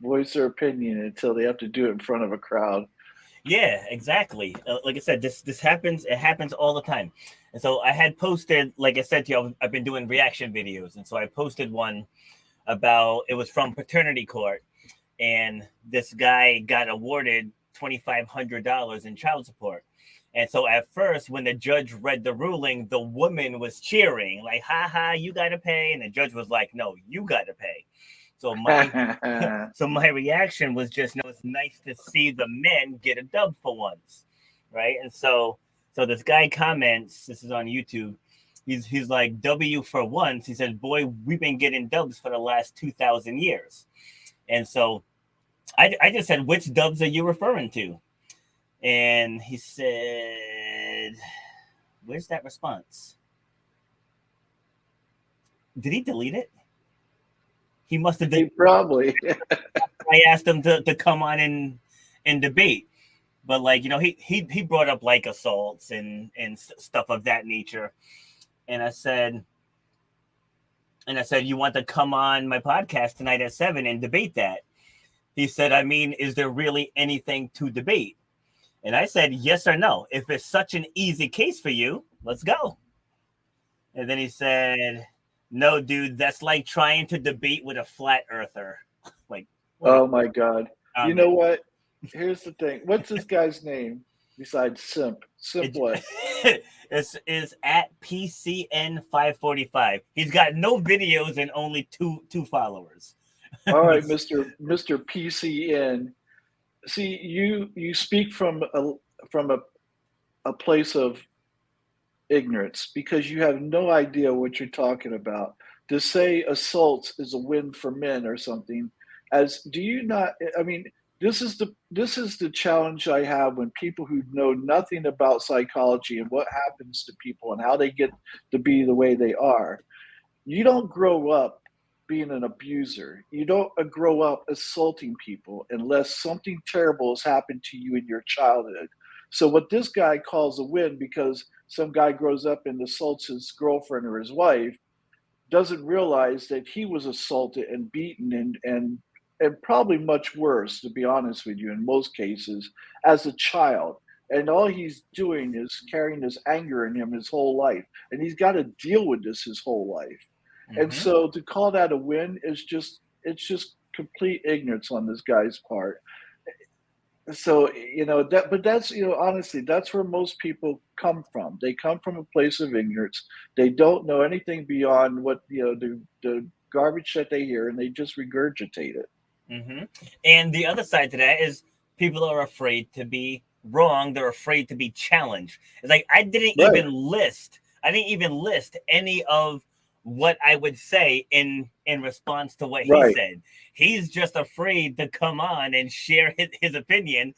voice their opinion until they have to do it in front of a crowd. Yeah, exactly. Like I said, this happens. It happens all the time. And so I had posted, like I said to you, I've been doing reaction videos, and so I posted one about it was from paternity court, and this guy got awarded $2,500 in child support. And so at first, when the judge read the ruling, the woman was cheering, like, "Ha ha, you got to pay," and the judge was like, "No, you got to pay." So my so my reaction was just, no, it's nice to see the men get a dub for once, right? And so this guy comments. This is on YouTube. He's like, "W for once." He said, "Boy, we've been getting dubs for the last 2,000 years." And so I just said, "Which dubs are you referring to?" And he said, "Where's that response? Did he delete it? He must have He deleted probably. I asked him to come on and debate, but like he brought up like assaults and stuff of that nature, and I said you want to come on my podcast tonight at 7 and debate that. He said, I mean, is there really anything to debate? And I said, yes or no. If it's such an easy case for you, let's go. And then he said, no, dude, that's like trying to debate with a flat earther. Like, what Oh my God. You comment? know what? Here's the thing. What's this guy's name besides Simp? Simp what? It's at PCN545. He's got no videos and only two followers. All right, Mr. PCN. See, you speak from a place of ignorance because you have no idea what you're talking about. To say assaults is a win for men or something, as do you not? I mean, this is the challenge I have when people who know nothing about psychology and what happens to people and how they get to be the way they are. You don't grow up being an abuser. You don't grow up assaulting people unless something terrible has happened to you in your childhood. So what this guy calls a win because some guy grows up and assaults his girlfriend or his wife doesn't realize that he was assaulted and beaten and probably much worse, to be honest with you, in most cases, as a child. And all he's doing is carrying this anger in him his whole life. And he's got to deal with this his whole life. And Mm-hmm. so to call that a win is just complete ignorance on this guy's part. So that, but that's honestly that's where most people come from. They come from a place of ignorance. They don't know anything beyond what the garbage that they hear, and they just regurgitate it. Mm-hmm. And the other side to that is people are afraid to be wrong. They're afraid to be challenged. It's like Right, I didn't even list any of what I would say in response to what he right. said. He's just afraid to come on and share his opinion,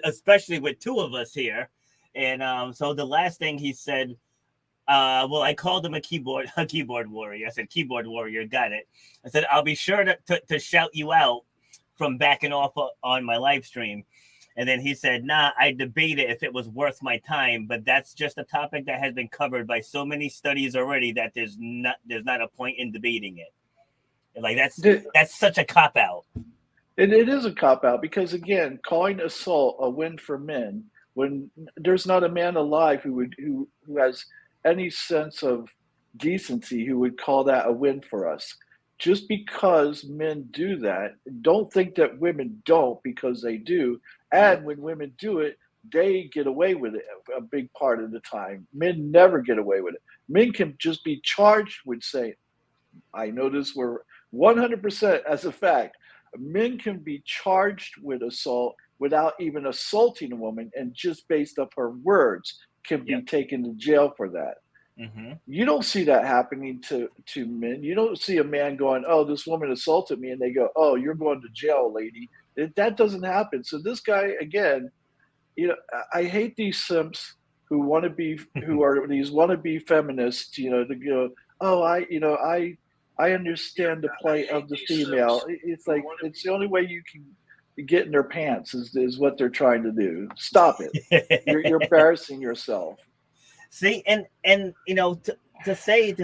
especially with two of us here. And so the last thing he said, well, I called him a keyboard warrior. I said, keyboard warrior, got it. I said, I'll be sure to shout you out from backing off on my live stream. And then he said, nah, I debate it if it was worth my time, but that's just a topic that has been covered by so many studies already that there's not a point in debating it. Like that's such a cop out. It is a cop out because again, calling assault a win for men when there's not a man alive who has any sense of decency who would call that a win for us. Just because men do that, don't think that women don't because they do. Yep. And when women do it, they get away with it a big part of the time. Men never get away with it. Men can just be charged with saying, I know this were 100% as a fact. Men can be charged with assault without even assaulting a woman, and just based off her words, can be Yep. taken to jail for that. Mm-hmm. You don't see that happening to men. You don't see a man going, "Oh, this woman assaulted me," and they go, "Oh, you're going to jail, lady." That doesn't happen. So this guy again, I hate these simps who are these wannabe feminists. To go, oh, I understand the plight of the female. It's like it's the only way you can get in their pants is what they're trying to do. Stop it. You're embarrassing yourself. See, and to say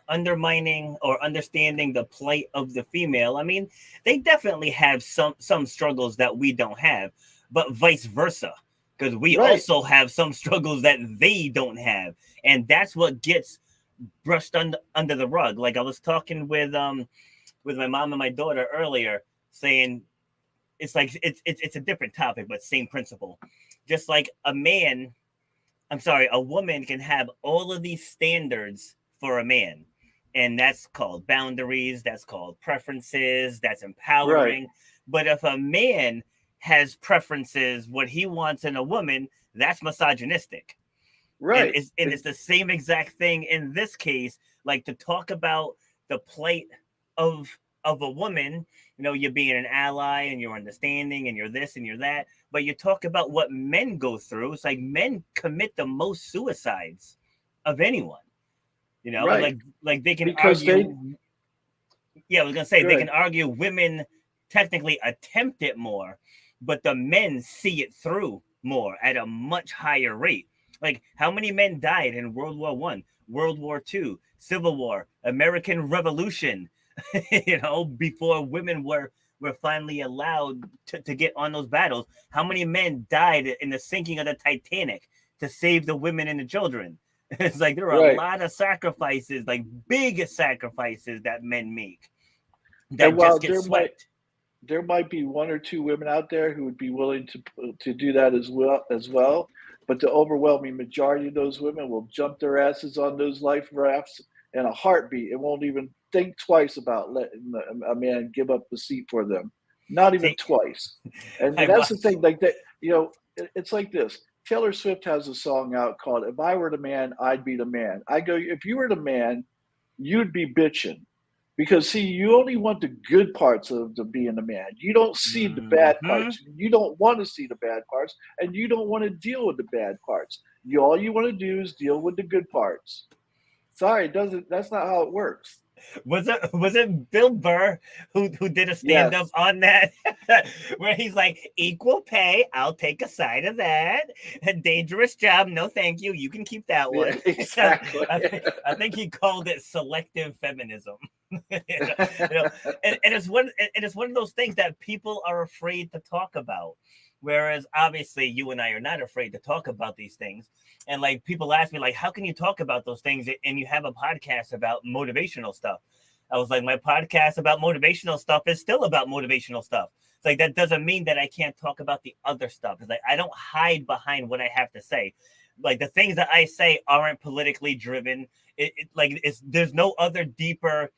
undermining or understanding the plight of the female. I mean, they definitely have some struggles that we don't have, but vice versa, because we Right. also have some struggles that they don't have, and that's what gets brushed under the rug. Like I was talking with my mom and my daughter earlier, saying it's like it's a different topic, but same principle. Just like a woman can have all of these standards for a man. And that's called boundaries, that's called preferences, that's Right. empowering. But if a man has preferences, what he wants in a woman, that's misogynistic. And Right. it's the same exact thing in this case. Like to talk about the plight of of a woman, you're being an ally and you're understanding and you're this and you're that, but you talk about what men go through. It's like men commit the most suicides of anyone. Right. Like they can Because they argue. Yeah, I was gonna say they can good. argue women technically attempt it more, but the men see it through more at a much higher rate. Like how many men died in World War I, World War II, Civil War, American Revolution, before women were finally allowed to get on those battles. How many men died in the sinking of the Titanic to save the women and the children? It's like there are a Right. lot of sacrifices, like big sacrifices that men make And that while just get swept. there might be one or two women out there who would be willing to do that as well, but the overwhelming majority of those women will jump their asses on those life rafts in a heartbeat and won't even think twice about letting a man give up the seat for them, not even See, twice. And I that's the watched. thing, like that. It's like this. Taylor Swift has a song out called "If I Were the Man, I'd Be the Man." I go, if you were the man, you'd be bitching because see, you only want the good parts of the being a man. You don't see the bad Mm-hmm. parts. You don't want to see the bad parts, and you don't want to deal with the bad parts. All you want to do is deal with the good parts. Sorry, it doesn't. That's not how it works. Was it Bill Burr who did a stand up Yes. on that, where he's like, equal pay, I'll take a side of that. A dangerous job, no thank you. You can keep that Yeah. one. Exactly. I think he called it selective feminism. you know, you know, and it's one of those things that people are afraid to talk about. Whereas obviously you and I are not afraid to talk about these things. And like people ask me, like, how can you talk about those things and you have a podcast about motivational stuff? I was like, my podcast about motivational stuff is still about motivational stuff. It's like that doesn't mean that I can't talk about the other stuff. It's like I don't hide behind what I have to say. Like the things that I say aren't politically driven. There's no other deeper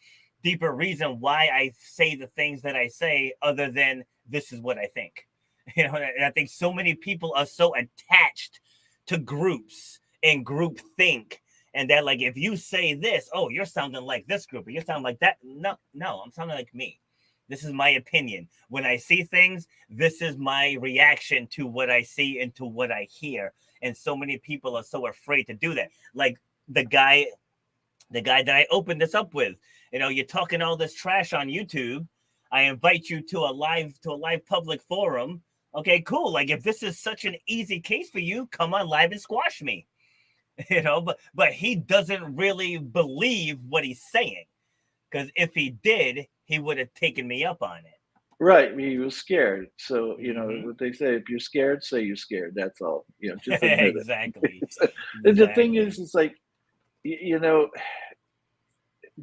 reason why I say the things that I say other than this is what I think. And I think so many people are so attached to groups and group think, and that like if you say this, oh, you're sounding like this group, or you're sounding like that. No, I'm sounding like me. This is my opinion. When I see things, this is my reaction to what I see and to what I hear. And so many people are so afraid to do that. Like the guy, the guy that I opened this up with. You're talking all this trash on YouTube. I invite you to a live public forum. Okay, cool. Like if this is such an easy case for you, come on live and squash me. But he doesn't really believe what he's saying. Because if he did, he would have taken me up on it. Right. He was scared. So, Mm-hmm. what they say, if you're scared, say you're scared. That's all. Just admit Exactly. it. And the thing is, Exactly. it's like,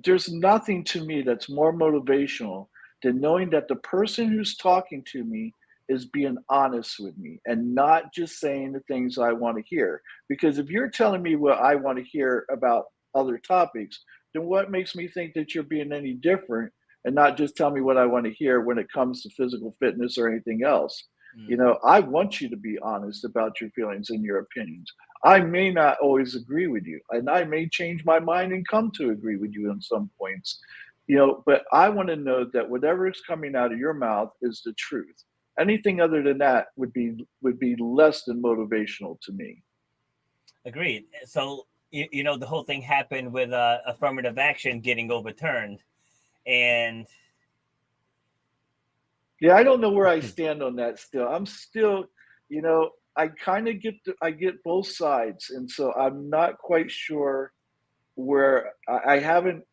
there's nothing to me that's more motivational than knowing that the person who's talking to me is being honest with me and not just saying the things I want to hear. Because if you're telling me what I want to hear about other topics, then what makes me think that you're being any different and not just tell me what I want to hear when it comes to physical fitness or anything else? Mm-hmm. I want you to be honest about your feelings and your opinions. I may not always agree with you, and I may change my mind and come to agree with you on some points, but I want to know that whatever is coming out of your mouth is the truth. Anything other than that would be less than motivational to me. Agreed. So the whole thing happened with affirmative action getting overturned, and Yeah, I don't know where I stand on that still. I'm still, I kind of I get both sides, and so I'm not quite sure where I haven't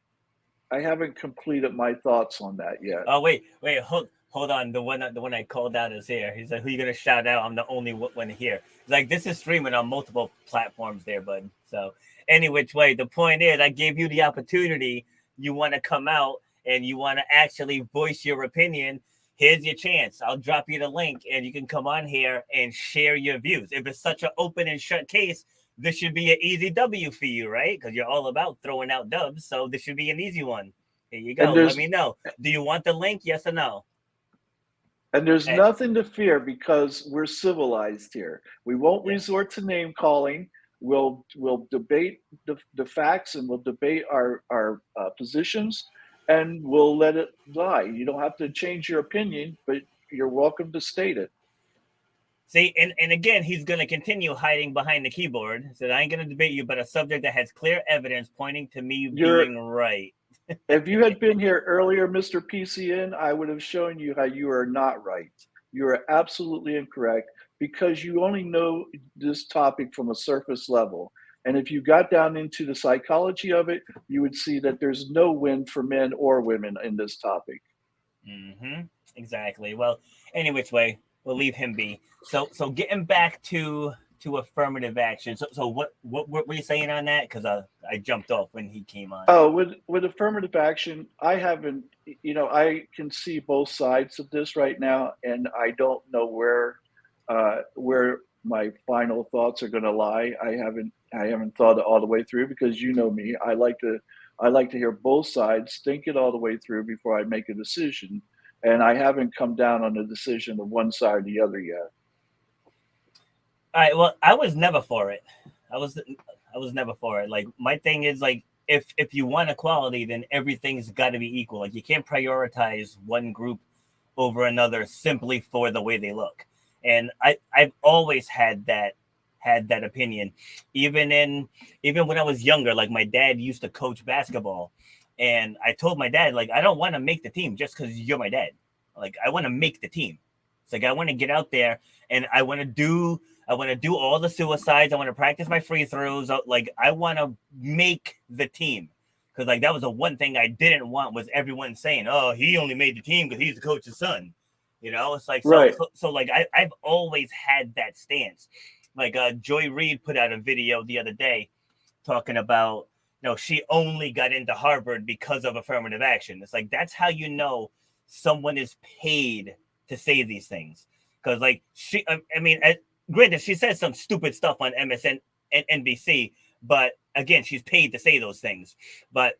completed my thoughts on that yet. Oh wait, hold on. The one I called out is here. He's like, "Who you gonna shout out?" I'm the only one here. He's like, "This is streaming on multiple platforms, there, bud." So any which way, the point is, I gave you the opportunity. You want to come out and you want to actually voice your opinion. Here's your chance. I'll drop you the link, and you can come on here and share your views. If it's such an open and shut case, this should be an easy W for you, right? Because you're all about throwing out dubs, so this should be an easy one. Here you And go. Let me know. Do you want the link? Yes or no? there's And, nothing to fear because we're civilized here. We won't yes. resort to name calling. We'll debate the facts, and we'll debate our positions, and we'll let it lie. You don't have to change your opinion, but you're welcome to state it. See, and again, he's going to continue hiding behind the keyboard. He said, I ain't going to debate you, but a subject that has clear evidence pointing to me You're being right. If you had been here earlier, Mr. PCN, I would have shown you how you are not right. You are absolutely incorrect because you only know this topic from a surface level. And if you got down into the psychology of it, you would see that there's no win for men or women in this topic. Mm-hmm. Exactly. Well, any which way, we'll leave him be. So getting back to affirmative action. So what were you saying on that? Because I jumped off when he came on. Oh, with affirmative action, I haven't, I can see both sides of this right now, and I don't know where my final thoughts are going to lie. I haven't thought it all the way through because you know me. I like to hear both sides, think it all the way through before I make a decision, and I haven't come down on a decision of one side or the other yet. All right. Well, I was never for it. I was never for it. Like my thing is like if you want equality, then everything's got to be equal. Like you can't prioritize one group over another simply for the way they look. And I've always had that opinion, even when I was younger. Like my dad used to coach basketball, and I told my dad like I don't want to make the team just because you're my dad. Like I want to make the team. It's like I want to get out there and I want to do all the suicides. I want to practice my free throws. Like I want to make the team because like that was the one thing I didn't want was everyone saying, "Oh, he only made the team because he's the coach's son." It's like so Right. so, so like I've always had that stance. Like Joy Reid put out a video the other day talking about she only got into Harvard because of affirmative action. It's like that's how you know someone is paid to say these things because like I mean granted, she says some stupid stuff on MSN and NBC, but again, she's paid to say those things. But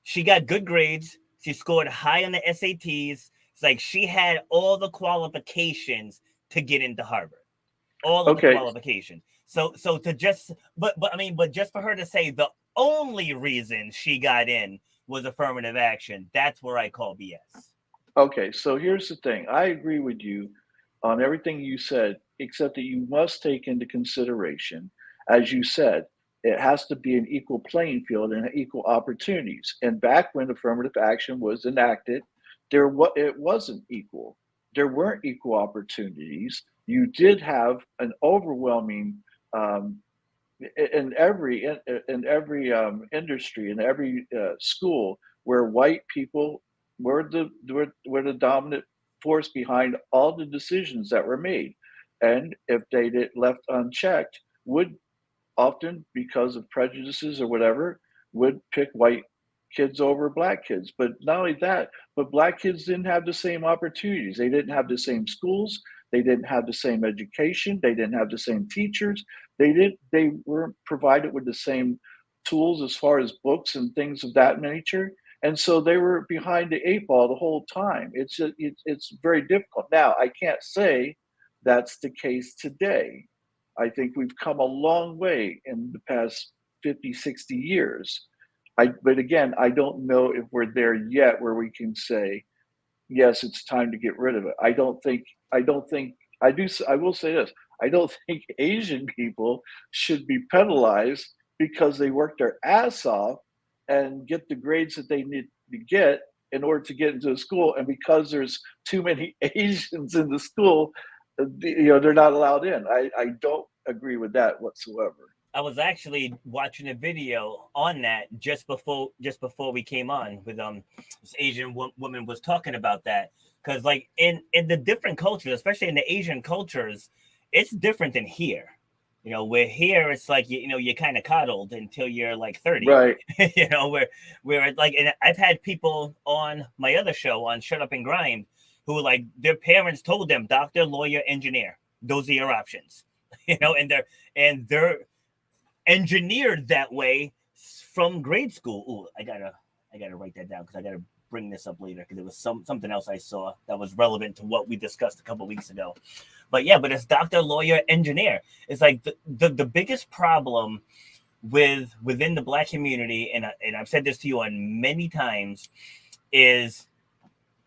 she got good grades. She scored high on the SATs. It's like she had all the qualifications to get into Harvard. All of the Okay. qualifications. So to just but just for her to say the only reason she got in was affirmative action, that's where I call BS. Okay. So here's the thing. I agree with you on everything you said, except that you must take into consideration, as you said, it has to be an equal playing field and equal opportunities. And back when affirmative action was enacted, it wasn't equal. There weren't equal opportunities. You did have an overwhelming um, in every industry in every school where white people were the dominant force behind all the decisions that were made, and if they did left unchecked, would often because of prejudices or whatever would pick white kids over black kids. But not only that, but black kids didn't have the same opportunities. They didn't have the same schools. They didn't have the same education. They didn't have the same teachers. They weren't provided with the same tools as far as books and things of that nature. And so they were behind the eight ball the whole time. It's very difficult. Now, I can't say that's the case today. I think we've come a long way in the past 50, 60 years. But again, I don't know if we're there yet where we can say, yes, it's time to get rid of it. I don't think, I will say this. I don't think Asian people should be penalized because they work their ass off and get the grades that they need to get in order to get into the school. And because there's too many Asians in the school, they're not allowed in. I don't agree with that whatsoever. I was actually watching a video on that just before we came on with this Asian woman was talking about that, because like in the different cultures, especially in the Asian cultures, it's different than here. You know, where here it's like you know you're kind of coddled until you're like 30. Right. You know, where like, and I've had people on my other show on Shut Up and Grind who like their parents told them doctor, lawyer, engineer. Those are your options. You know, and they're engineered that way from grade school. Ooh, I gotta write that down because I gotta bring this up later because it was something else I saw that was relevant to what we discussed a couple weeks ago. But yeah, but it's doctor, lawyer, engineer. It's like the biggest problem within the Black community, and I've said this to you on many times, is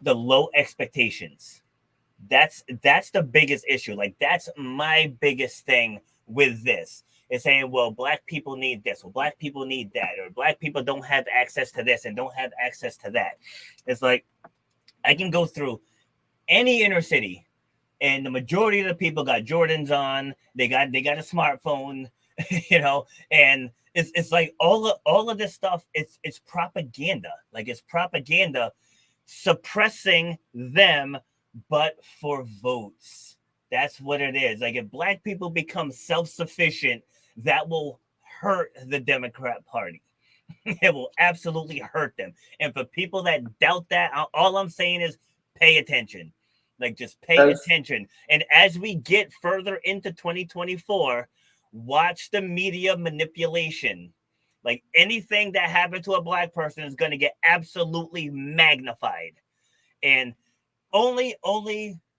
the low expectations. That's the biggest issue. Like that's my biggest thing with this. Is saying, well, Black people need this, or Black people need that, or Black people don't have access to this and don't have access to that. It's like I can go through any inner city, and the majority of the people got Jordans on. They got a smartphone, you know, and it's like all of this stuff. It's propaganda. Like it's propaganda suppressing them, but for votes. That's what it is. Like if Black people become self-sufficient, that will hurt the Democrat Party. It will absolutely hurt them. And for people that doubt that, all I'm saying is pay attention. Like just pay As attention. And as we get further into 2024, watch the media manipulation. Like anything that happened to a Black person is going to get absolutely magnified. And only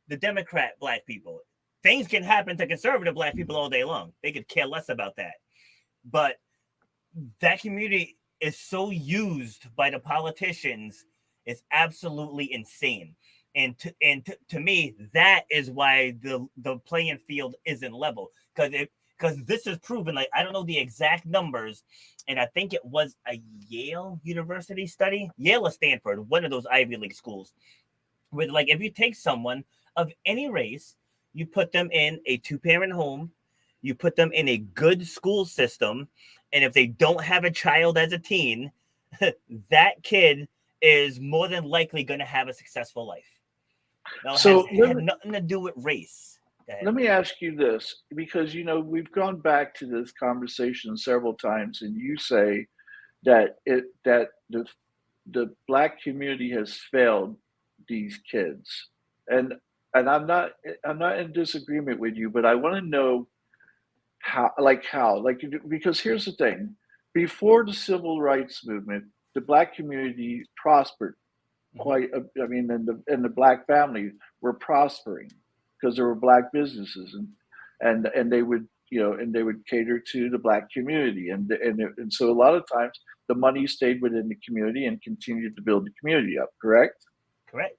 the Democrat Black people. Things can happen to conservative Black people all day long. They could care less about that. But that community is so used by the politicians, it's absolutely insane. And to me, that is why the playing field isn't level. Because this is proven, like I don't know the exact numbers, and I think it was a Yale University study, Yale or Stanford, one of those Ivy League schools, with like if you take someone of any race, you put them in a two-parent home, you put them in a good school system, and if they don't have a child as a teen, that kid is more than likely going to have a successful life. Now, it has so let had me nothing to do with race. Go ahead. let me ask you this, because we've gone back to this conversation several times, and you say that the Black community has failed these kids, and I'm not in disagreement with you, but I want to know how, because here's the thing: before the civil rights movement, the Black community prospered Mhm. quite. I mean, and the Black family were prospering because there were Black businesses, and they would and they would cater to the Black community, and so a lot of times the money stayed within the community and continued to build the community up. Correct? Correct.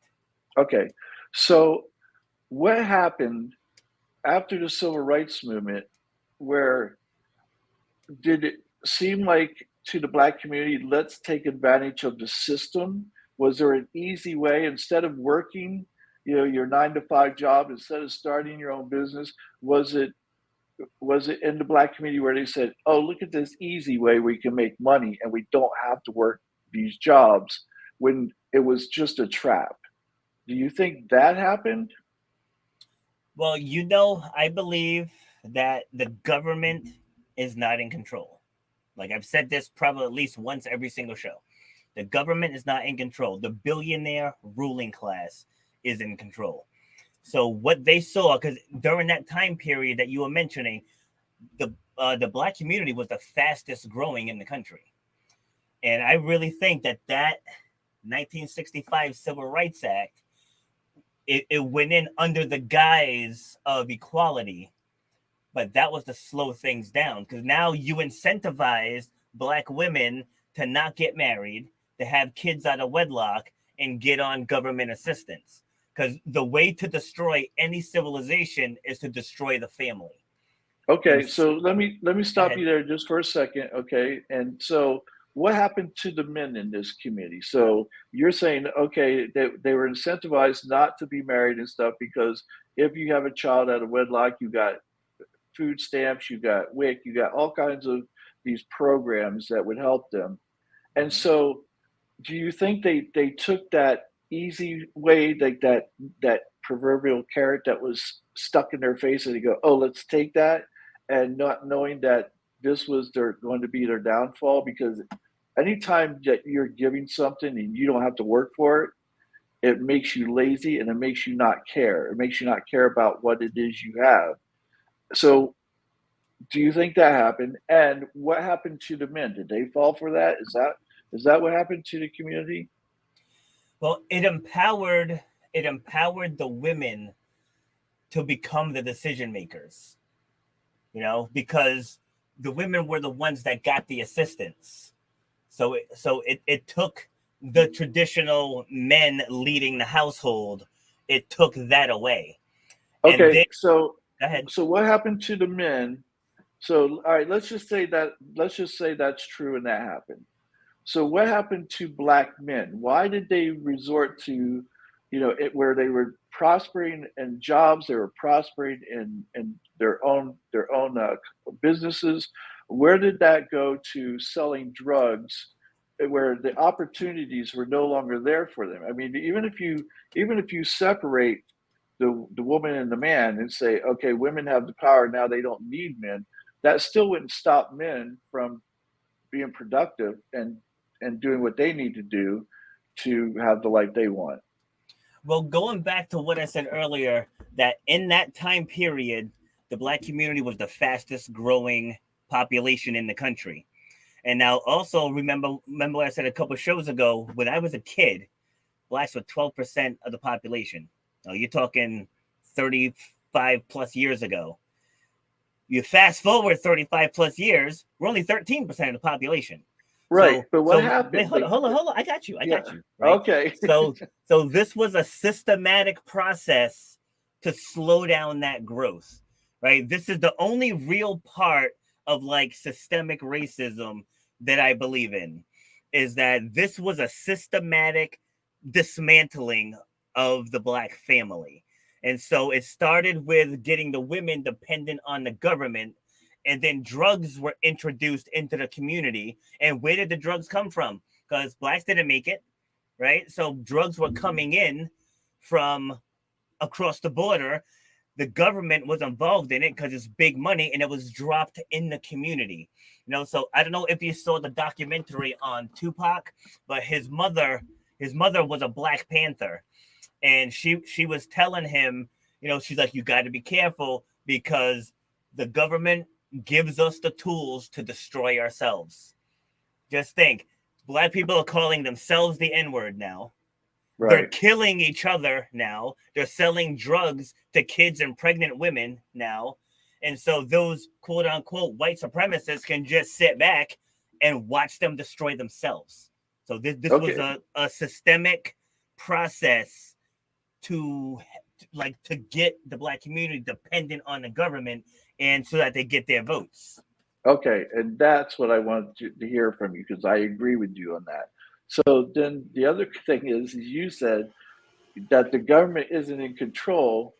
Okay. So what happened after the civil rights movement, where did it seem like to the Black community, let's take advantage of the system? Was there an easy way, instead of working, your 9 to 5 job, instead of starting your own business? Was it in the Black community where they said, "Oh, look at this easy way we can make money, and we don't have to work these jobs," when it was just a trap? Do you think that happened? Well, I believe that the government is not in control. Like I've said this probably at least once every single show. The government is not in control. The billionaire ruling class is in control. So what they saw, because during that time period that you were mentioning, the Black community was the fastest growing in the country, and I really think that 1965 Civil Rights Act, it went in under the guise of equality, but that was to slow things down because now you incentivize Black women to not get married, to have kids out of wedlock, and get on government assistance. Because the way to destroy any civilization is to destroy the family. And Okay, so let me go stop ahead. you there just for a second, okay? And so what happened to the men in this community? So you're saying, okay, they were incentivized not to be married and stuff because if you have a child out of wedlock, you got food stamps, you got WIC, you got all kinds of these programs that would help them. And Mhm. so do you think they took that easy way, like that proverbial carrot that was stuck in their face, and they go, "Oh, let's take that," and not knowing that this was their going to be their downfall? Because anytime that you're giving something and you don't have to work for it, it makes you lazy and it makes you not care. It makes you not care about what it is you have. So, do you think that happened? And what happened to the men? Did they fall for that? Is that what happened to the community? Well, it empowered the women to become the decision makers, because the women were the ones that got the assistance. So it took the traditional men leading the household, it took that away. And Okay, then so go ahead. so what happened to the men? So all right, let's just say that's true and that happened. So what happened to black men? Why did they resort to, where they were prospering in jobs, they were prospering in their own businesses? Where did that go to selling drugs, where the opportunities were no longer there for them? I mean, even if you separate the woman and the man and say, okay, women have the power now; they don't need men. That still wouldn't stop men from being productive and doing what they need to do to have the life they want. Well, going back to what I said earlier, that in that time period, the black community was the fastest growing population in the country. And now also remember what I said a couple shows ago, when I was a kid, blacks were 12% of the population. Now you're talking 35 plus years ago. You fast forward 35 plus years, we're only 13% of the population. Right, So but what so wait, happened? hold on, Like, hold on, hold on. I got you. I yeah, got you. Right. okay, So this was a systematic process to slow down that growth. Right. This is the only real part of like systemic racism that I believe in, is that this was a systematic dismantling of the black family. And so it started with getting the women dependent on the government, and then drugs were introduced into the community. And where did the drugs come from? Because blacks didn't make it, right? So drugs were coming in from across the border. The government was involved in it because it's big money, and it was dropped in the community. So I don't know if you saw the documentary on Tupac, but his mother was a Black Panther, and she was telling him, she's like, you got to be careful because the government gives us the tools to destroy ourselves. Just think, black people are calling themselves the N-word now. They're right, killing each other now. They're selling drugs to kids and pregnant women now. And so those quote unquote white supremacists can just sit back and watch them destroy themselves. So this was okay, a systemic process to to get the black community dependent on the government, and so that they get their votes. okay, and that's what I wanted to hear from you because I agree with you on that. So then the other thing is you said that the government isn't in control,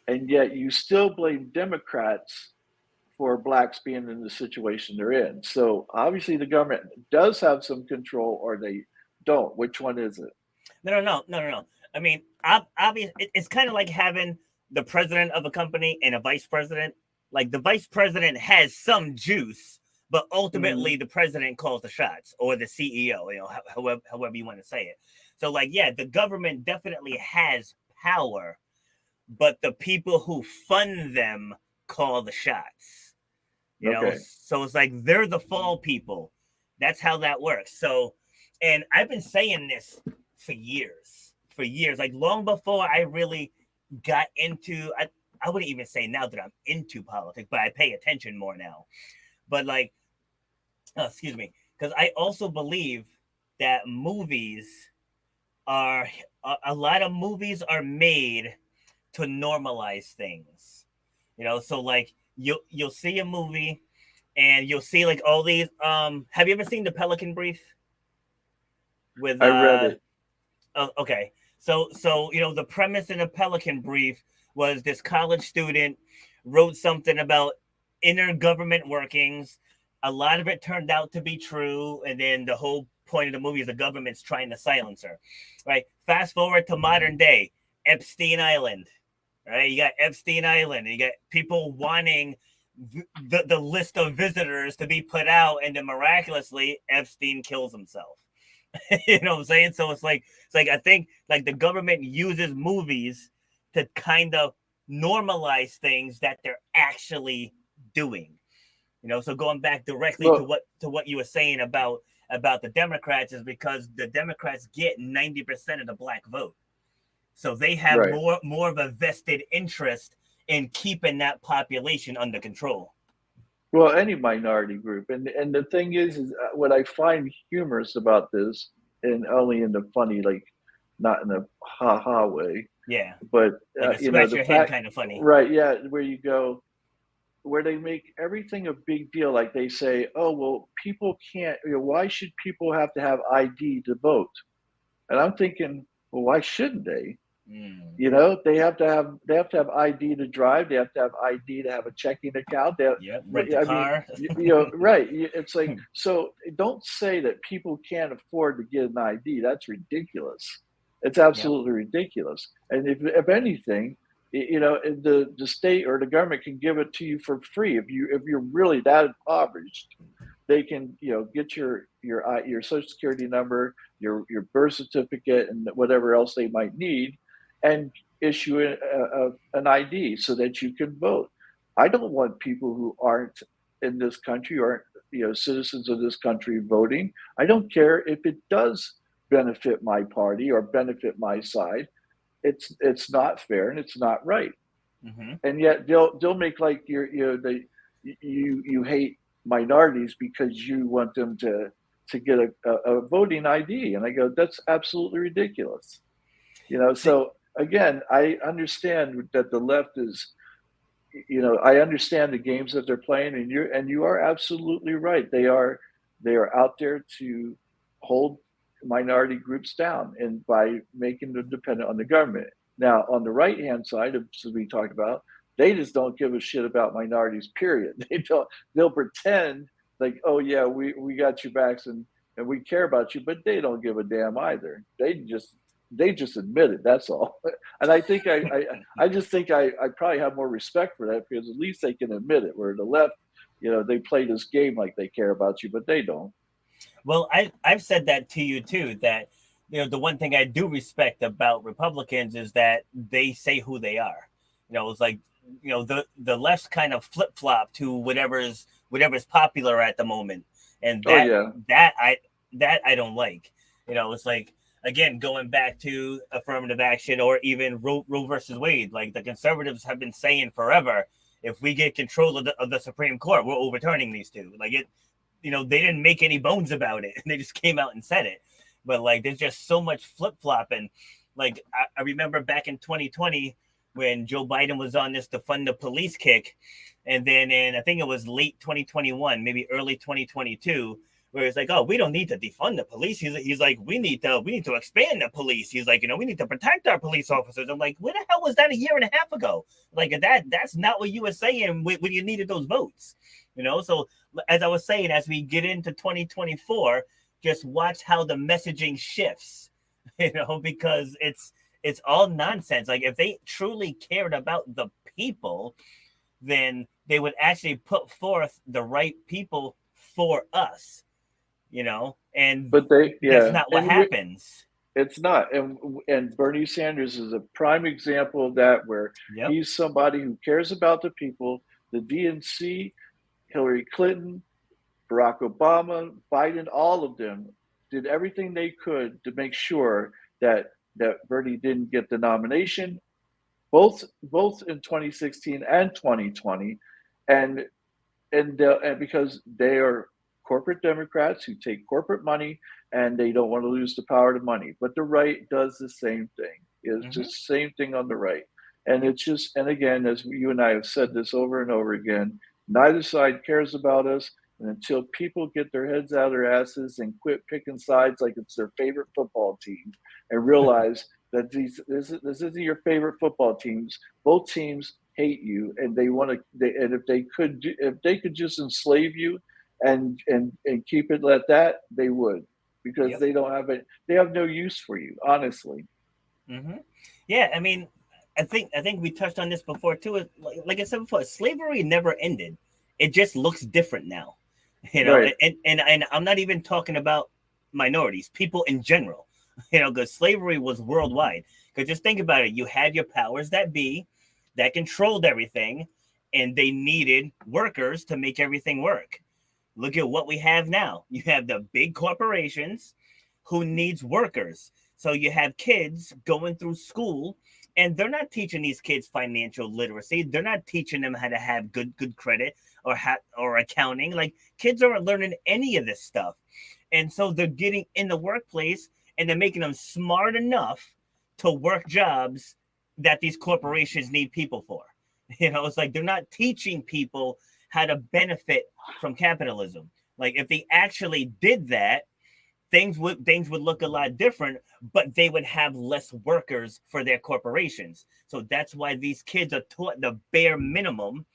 and yet you still blame Democrats for blacks being in the situation they're in. So obviously the government does have some control, or they don't. Which one is it? No. I mean, obviously, it's kind of like having the president of a company and a vice president. Like the vice president has some juice, but ultimately Mm-hmm. the president calls the shots, or the CEO. However you want to say it. So, like, yeah, the government definitely has power, but the people who fund them call the shots. Okay. So it's like they're the fall people. That's how that works. So, and I've been saying this for years, like long before I really got into, I wouldn't even say now that I'm into politics, but I pay attention more now. But like, excuse me, because I also believe that movies are, a lot of movies are made to normalize things. So like you'll see a movie and you'll see like all these, have you ever seen the Pelican Brief with I read it. oh, okay. So the premise in the Pelican Brief was this college student wrote something about inner government workings. A lot of it turned out to be true, and then the whole point of the movie is the government's trying to silence her. Right. Fast forward to modern day, Epstein Island. Right. You got Epstein Island, and you got people wanting the list of visitors to be put out, and then miraculously Epstein kills himself. You know what I'm saying? So it's like I think like the government uses movies to kind of normalize things that they're actually doing. You know, so going back directly to what you were saying about the Democrats is because the Democrats get 90% of the black vote. So they have more of a vested interest in keeping that population under control. Well, any minority group, and the thing is what I find humorous about this, and only in the funny, like not in a ha ha way. Yeah. But like scratch your head kind of funny. Right? Yeah, where you go, where they make everything a big deal. Like they say, oh well, people can't. Why should people have to have ID to vote? And I'm thinking, well, why shouldn't they? They have to have ID to drive. They have to have ID to have a checking account. Rent a car. Right. It's like, so don't say that people can't afford to get an ID. That's ridiculous. It's absolutely ridiculous. And if anything, the state or the government can give it to you for free. If you're really that impoverished, they can get your social security number, your birth certificate, and whatever else they might need, and issue an ID so that you can vote. I don't want people who aren't in this country, aren't citizens of this country, voting. I don't care if it does benefit my party or benefit my side. It's not fair and it's not right. Mm-hmm. And yet they'll make like you hate minorities because you want them to get a voting ID. And I go, that's absolutely ridiculous. So again, I understand that the left is, I understand the games that they're playing, and you are absolutely right. They are out there to hold minority groups down, and by making them dependent on the government. Now, on the right hand side, as we talked about, they just don't give a shit about minorities. Period. They'll pretend like, oh yeah, we got your backs and we care about you, but they don't give a damn either. They just admit it. That's all. And I think I just think I probably have more respect for that, because at least they can admit it. Where the left, they play this game like they care about you, but they don't. Well, I've said that to you too, that the one thing I do respect about Republicans is that they say who they are. It's like the left's kind of flip flop to whatever's popular at the moment, and that I don't like. It's like, again, going back to affirmative action or even Roe versus Wade, like the conservatives have been saying forever, if we get control of the Supreme Court, we're overturning these two. Like they didn't make any bones about it. They just came out and said it. But like, there's just so much flip flopping. Like I remember back in 2020 when Joe Biden was on this defund the police kick, and then in I think it was late 2021, maybe early 2022. Where it's like, oh, we don't need to defund the police. He's like, we need to expand the police. He's like, we need to protect our police officers. I'm like, where the hell was that a year and a half ago? Like that's not what you were saying when you needed those votes. So as I was saying, as we get into 2024, just watch how the messaging shifts, because it's all nonsense. Like if they truly cared about the people, then they would actually put forth the right people for us. But that's not what happens. It's not. And Bernie Sanders is a prime example of that, where he's somebody who cares about the people. The DNC, Hillary Clinton, Barack Obama, Biden, all of them did everything they could to make sure that Bernie didn't get the nomination, both in 2016 and 2020, and because they are corporate Democrats who take corporate money and they don't want to lose the power to money. But the right does the same thing. It's just the same thing on the right. And it's just, and again, as you and I have said this over and over again, neither side cares about us. And until people get their heads out of their asses and quit picking sides like it's their favorite football team, and realize that this isn't your favorite football teams. Both teams hate you, and they want to. And if they could just enslave you and keep it like that, they would, because Yep. they don't have it. They have no use for you, honestly. Mm-hmm. Yeah, I mean, I think we touched on this before too. Like I said before, slavery never ended. It just looks different now, Right. And I'm not even talking about minorities, people in general, because slavery was worldwide. Because just think about it, you had your powers that be, that controlled everything, and they needed workers to make everything work. Look at what we have now. You have the big corporations who needs workers. So you have kids going through school, and they're not teaching these kids financial literacy. They're not teaching them how to have good credit or accounting. Like, kids aren't learning any of this stuff. And so they're getting in the workplace, and they're making them smart enough to work jobs that these corporations need people for. It's like they're not teaching people how to benefit from capitalism. Like, if they actually did that, things would look a lot different, but they would have less workers for their corporations. So that's why these kids are taught the bare minimum,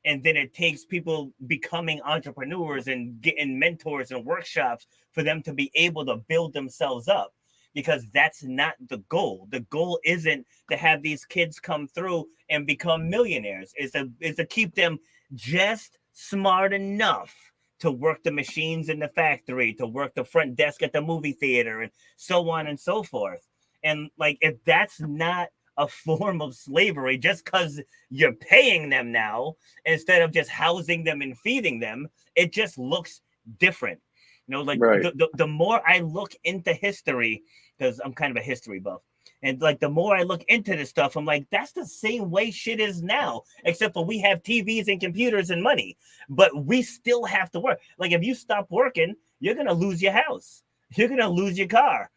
and then it takes people becoming entrepreneurs and getting mentors and workshops for them to be able to build themselves up, because that's not the goal. The goal isn't to have these kids come through and become millionaires. Is to keep them just smart enough to work the machines in the factory, to work the front desk at the movie theater, and so on and so forth. And like, if that's not a form of slavery, just because you're paying them now instead of just housing them and feeding them, it just looks different. Like, Right. the more I look into history, because I'm kind of a history buff, and like, the more I look into this stuff, I'm like, that's the same way shit is now, except for we have TVs and computers and money, but we still have to work. Like, if you stop working, you're going to lose your house. You're going to lose your car.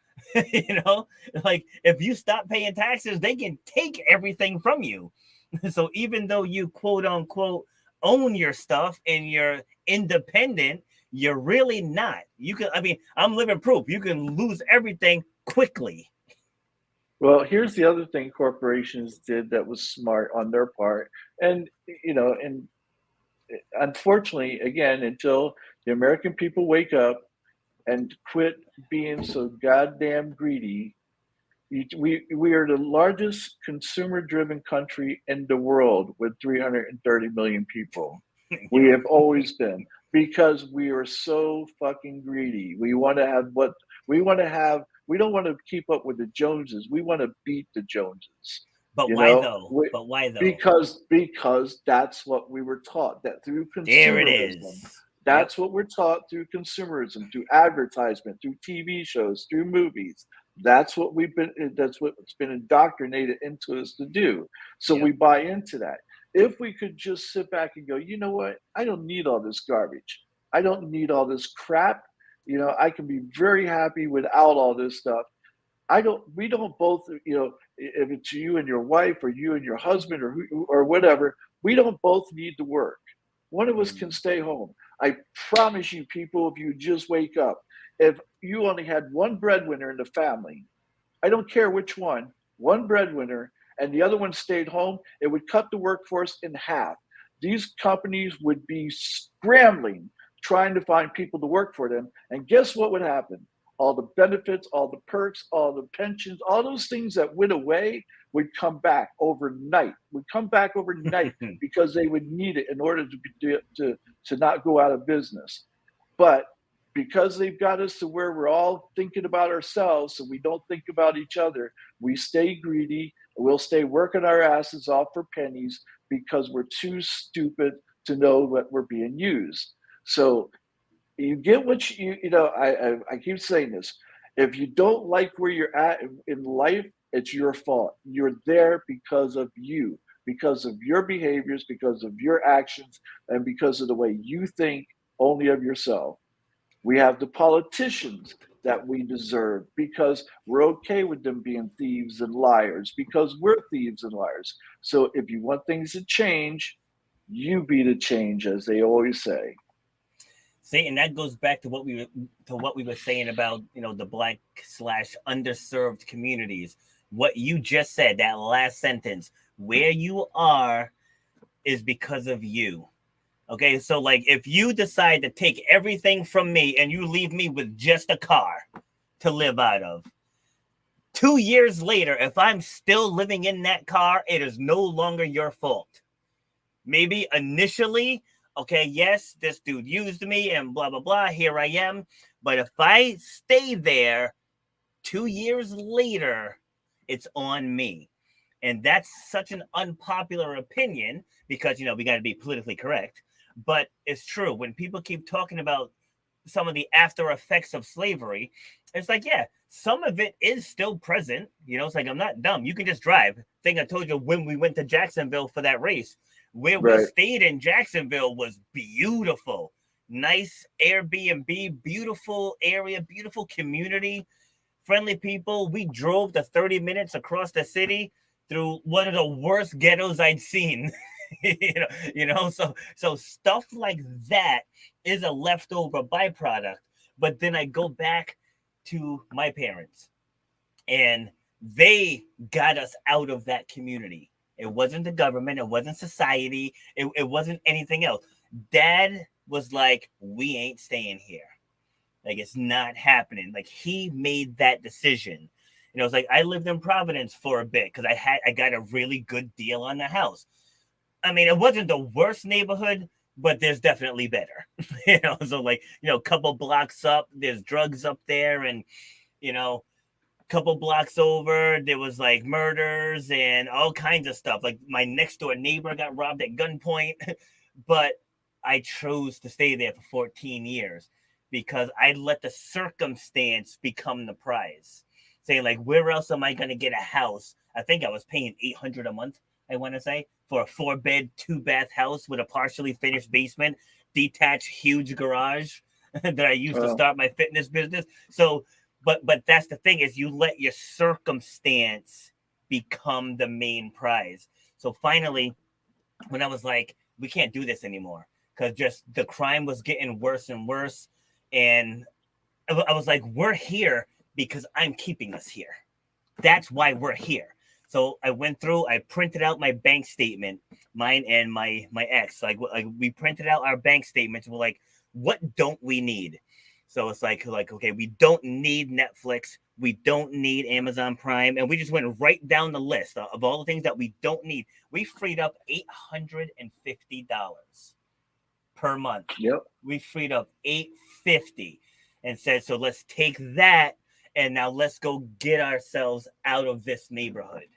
Like, if you stop paying taxes, they can take everything from you. So even though you quote unquote own your stuff and you're independent, you're really not. I'm living proof. You can lose everything quickly. Well, here's the other thing corporations did that was smart on their part, and and unfortunately, again, until the American people wake up and quit being so goddamn greedy. We are the largest consumer-driven country in the world with 330 million people. We Yep. have always been, because we are so fucking greedy. We want to have what we want to have. We don't want to keep up with the Joneses. We want to beat the Joneses. But You why know, though? we, But why though? because that's what we were taught. That through There it consumerism, is. Yep. that's what we're taught through consumerism, through advertisement, through TV shows, through movies. That's what's been indoctrinated into us to do. So we Yep. buy into that. If we could just sit back and go, you know what? I don't need all this garbage. I don't need all this crap. I can be very happy without all this stuff. We don't both, if it's you and your wife or you and your husband or whatever, we don't both need to work. One of us can Mm. stay home. I promise you, people, if you just wake up, if you only had one breadwinner in the family, I don't care which one breadwinner, and the other one stayed home, it would cut the workforce in half. These companies would be scrambling, trying to find people to work for them. And guess what would happen? All the benefits, all the perks, all the pensions, all those things that went away would come back overnight, because they would need it in order to not go out of business. But because they've got us to where we're all thinking about ourselves, so we don't think about each other, we stay greedy. We'll stay working our asses off for pennies because we're too stupid to know that we're being used. So you get what I keep saying this. If you don't like where you're at in life, it's your fault. You're there because of you, because of your behaviors, because of your actions, and because of the way you think only of yourself. We have the politicians that we deserve because we're okay with them being thieves and liars, because we're thieves and liars. So if you want things to change, you be the change, as they always say. See, and that goes back to what we were saying about the black slash underserved communities. What you just said, that last sentence, where you are is because of you. Okay, so like if you decide to take everything from me and you leave me with just a car to live out of, 2 years later, if I'm still living in that car, it is no longer your fault. Maybe initially, okay, yes, this dude used me and blah, blah, blah, here I am. But if I stay there 2 years later, it's on me. And that's such an unpopular opinion because, you know, we got to be politically correct. But it's true. When people keep talking about some of the after effects of slavery, it's like, yeah, some of it is still present. You know, it's like, I'm not dumb. You can just drive. I think I told you when we went to Jacksonville for that race, where we stayed in Jacksonville was beautiful. Nice Airbnb, beautiful area, beautiful community, friendly people. We drove the 30 minutes across the city through one of the worst ghettos I'd seen. So stuff like that is a leftover byproduct. But then I go back to my parents, and they got us out of that community. It wasn't the government, it wasn't society, it wasn't anything else. Dad was like, we ain't staying here. Like, it's not happening. Like, he made that decision. You know, it's like I lived in Providence for a bit because I got a really good deal on the house. I mean, it wasn't the worst neighborhood, but there's definitely better. So like, a couple blocks up, there's drugs up there, and couple blocks over, there was like murders and all kinds of stuff. Like my next door neighbor got robbed at gunpoint, but I chose to stay there for 14 years because I let the circumstance become the prize. Saying like, where else am I going to get a house? I think I was paying $800 a month, I want to say, for a 4-bed, 2-bath house with a partially finished basement, detached, huge garage that I used to start my fitness business. So, but that's the thing, is you let your circumstance become the main prize. So finally, when I was like, we can't do this anymore, because just the crime was getting worse and worse. And I was like, we're here because I'm keeping us here. That's why we're here. So I went through, I printed out my bank statement, mine and my ex. Like we printed out our bank statements. We're like, what don't we need? So it's like, okay, we don't need Netflix. We don't need Amazon Prime. And we just went right down the list of all the things that we don't need. We freed up $850 per month. Yep. We freed up $850 and said, so let's take that and now let's go get ourselves out of this neighborhood.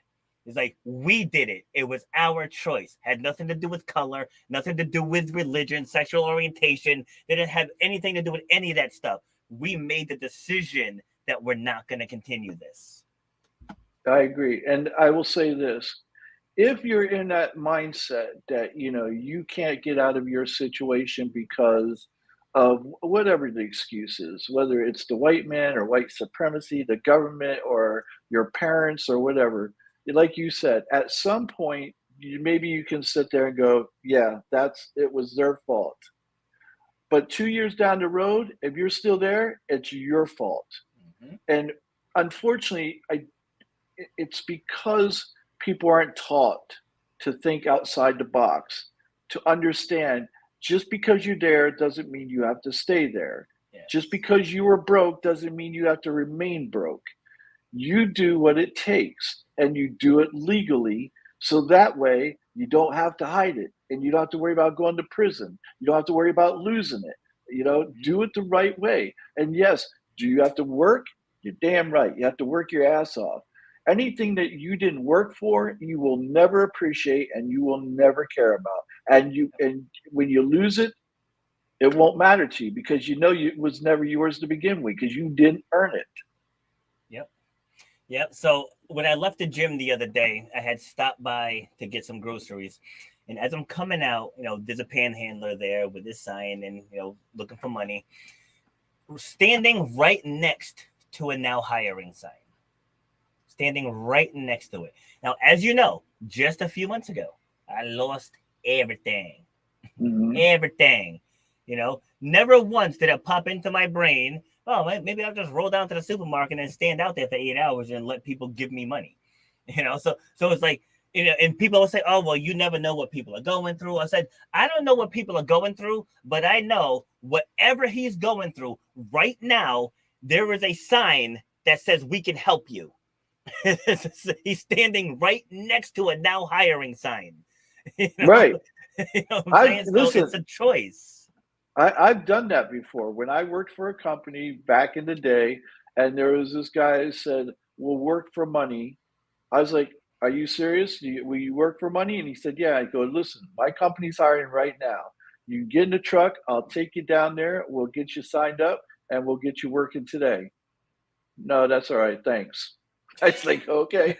It's like, we did it. It was our choice. Had nothing to do with color, nothing to do with religion, sexual orientation. They didn't have anything to do with any of that stuff. We made the decision that we're not going to continue this. I agree. And I will say this. If you're in that mindset that, you can't get out of your situation because of whatever the excuse is, whether it's the white man or white supremacy, the government or your parents or whatever, like you said, at some point, maybe you can sit there and go, yeah, it was their fault. But 2 years down the road, if you're still there, it's your fault. Mm-hmm. And unfortunately, it's because people aren't taught to think outside the box, to understand just because you're there doesn't mean you have to stay there. Yes. Just because you were broke doesn't mean you have to remain broke. You do what it takes, and you do it legally, so that way you don't have to hide it, and you don't have to worry about going to prison. You don't have to worry about losing it. Do it the right way. And yes, do you have to work? You're damn right. You have to work your ass off. Anything that you didn't work for, you will never appreciate and you will never care about. And when you lose it, it won't matter to you because it was never yours to begin with because you didn't earn it. Yep. So when I left the gym the other day, I had stopped by to get some groceries. And as I'm coming out, there's a panhandler there with his sign and, looking for money, standing right next to a now hiring sign. Standing right next to it. Now, as you know, just a few months ago, I lost everything. Mm-hmm. Everything. Never once did it pop into my brain, oh, maybe I'll just roll down to the supermarket and stand out there for 8 hours and let people give me money. So it's like, you know, and people will say, "Oh, well, you never know what people are going through." I said, "I don't know what people are going through, but I know whatever he's going through right now, there is a sign that says we can help you." He's standing right next to a now hiring sign. You know, Right. you know what I'm I saying? So it's listen. a choice. I've done that before. When I worked for a company back in the day, and there was this guy who said, "We'll work for money." I was like, "Are you serious? Will you work for money?" And he said, "Yeah." I go, "Listen, my company's hiring right now. You get in the truck. I'll take you down there. We'll get you signed up, and we'll get you working today." No, that's all right. Thanks. I was like, okay.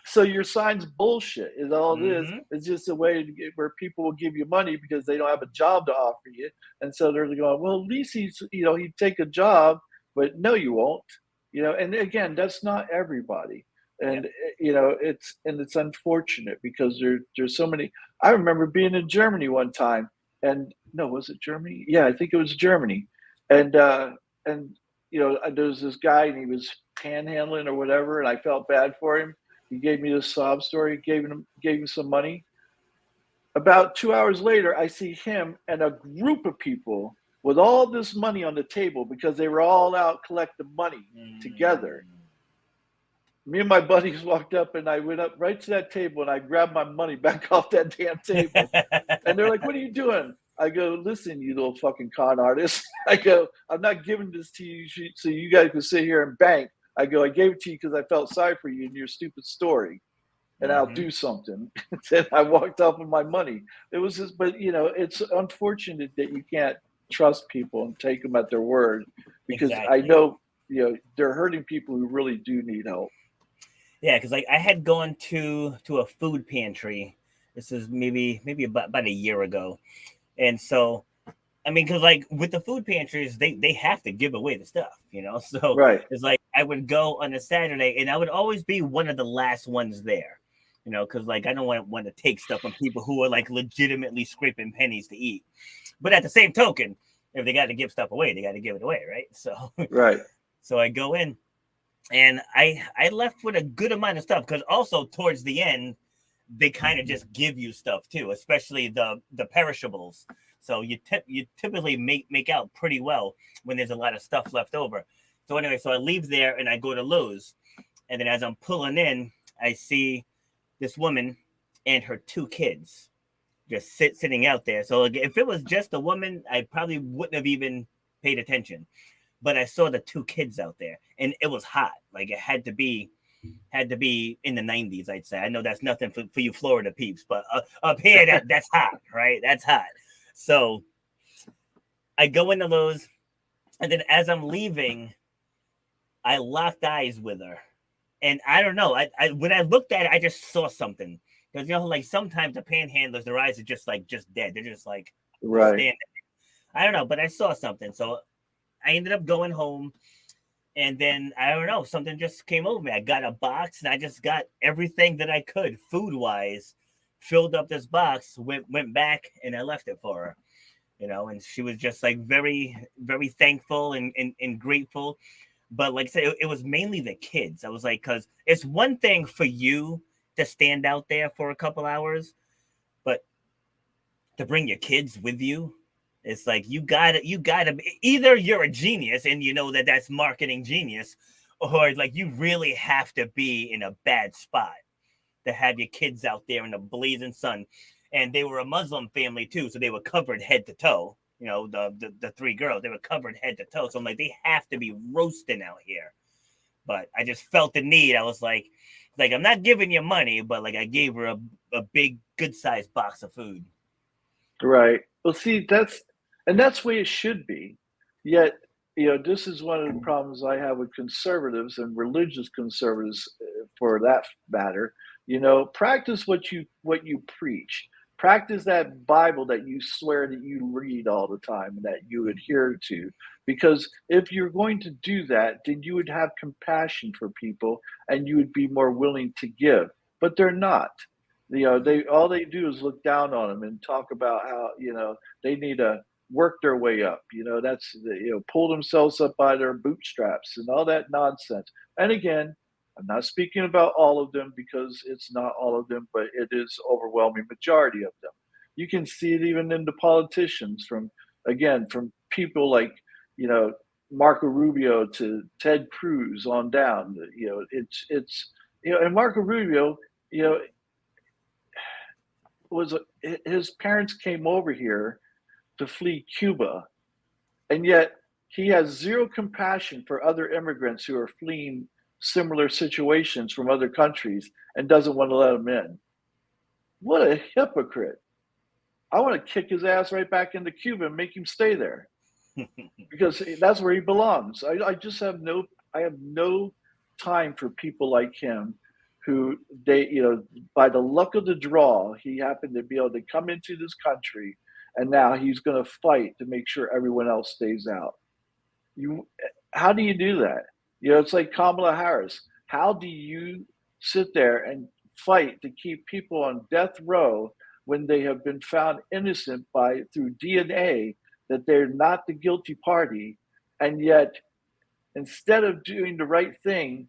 So your sign's bullshit is all it is. Mm-hmm. It's just a way to get where people will give you money because they don't have a job to offer you. And so they're going, well, at least he'd take a job, but no, you won't. And again, that's not everybody. Yep. And it's unfortunate because there's so many. I remember being in Germany one time, and no, was it Germany? Yeah, I think it was Germany. And there was this guy and he was panhandling or whatever, and I felt bad for him. He gave me this sob story, gave him some money. About 2 hours later, I see him and a group of people with all this money on the table because they were all out collecting money together. Mm. Me and my buddies walked up and I went up right to that table and I grabbed my money back off that damn table. And they're like, "What are you doing?" I go, "Listen, you little fucking con artist." I go, "I'm not giving this to you so you guys can sit here and bank." I go, "I gave it to you because I felt sorry for you and your stupid story, and I'll Mm-hmm. do something." And I walked off with my money. It was just, but it's unfortunate that you can't trust people and take them at their word because I Exactly. know they're hurting people who really do need help. Yeah, because like I had gone to a food pantry. This is maybe about a year ago, and so I mean, because like with the food pantries, they have to give away the stuff, you know. So Right. it's like I would go on a Saturday, and I would always be one of the last ones there, you know, because like I don't want to take stuff from people who are like legitimately scraping pennies to eat. But at the same token, if they got to give stuff away, they got to give it away, right? So Right. so I go in, and I left with a good amount of stuff because also towards the end they kind of just give you stuff too, especially the perishables. So you typically make out pretty well when there's a lot of stuff left over. So anyway, so I leave there and I go to Lowe's, and then as I'm pulling in, I see this woman and her two kids just sitting out there. So like, if it was just a woman, I probably wouldn't have even paid attention. But I saw the two kids out there, and it was hot. Like it had to be in the 90s, I'd say. I know that's nothing for you Florida peeps, but up here that's hot, right? That's hot. So I go into Lowe's, and then as I'm leaving, I locked eyes with her, and I don't know. I when I looked at it, I just saw something because like sometimes the panhandlers, their eyes are just dead. They're just Right. standing. I don't know, but I saw something, so I ended up going home. And then I don't know, something just came over me. I got a box and I just got everything that I could food wise, filled up this box, went back and I left it for her, you know, and she was just like very, very thankful and grateful. But like I said, it was mainly the kids. I was like, because it's one thing for you to stand out there for a couple hours, but to bring your kids with you, it's like you gotta either you're a genius and you know that that's marketing genius, or like you really have to be in a bad spot to have your kids out there in the blazing sun. And they were a Muslim family too, so they were covered head to toe. You know, the three girls, they were covered head to toe. So I'm like, they have to be roasting out here. But I just felt the need. I was like I'm not giving you money, but like I gave her a big good sized box of food. Right. Well, see, that's the way it should be. Yet, this is one of the problems I have with conservatives and religious conservatives, for that matter. Practice what you preach. Practice that Bible that you swear that you read all the time and that you adhere to. Because if you're going to do that, then you would have compassion for people and you would be more willing to give. But they're not. They all they do is look down on them and talk about how they need to work their way up. Pull themselves up by their bootstraps and all that nonsense. And again, I'm not speaking about all of them because it's not all of them, but it is overwhelming majority of them. You can see it even in the politicians from people like, you know, Marco Rubio to Ted Cruz on down. You know, and Marco Rubio, you know, his parents came over here to flee Cuba, and yet he has zero compassion for other immigrants who are fleeing similar situations from other countries and doesn't want to let them in. What a hypocrite. I want to kick his ass right back into Cuba and make him stay there because that's where he belongs. I have no time for people like him who by the luck of the draw, he happened to be able to come into this country, and now he's going to fight to make sure everyone else stays out. How do you do that? You know, it's like Kamala Harris. How do you sit there and fight to keep people on death row when they have been found innocent through DNA that they're not the guilty party, and yet instead of doing the right thing,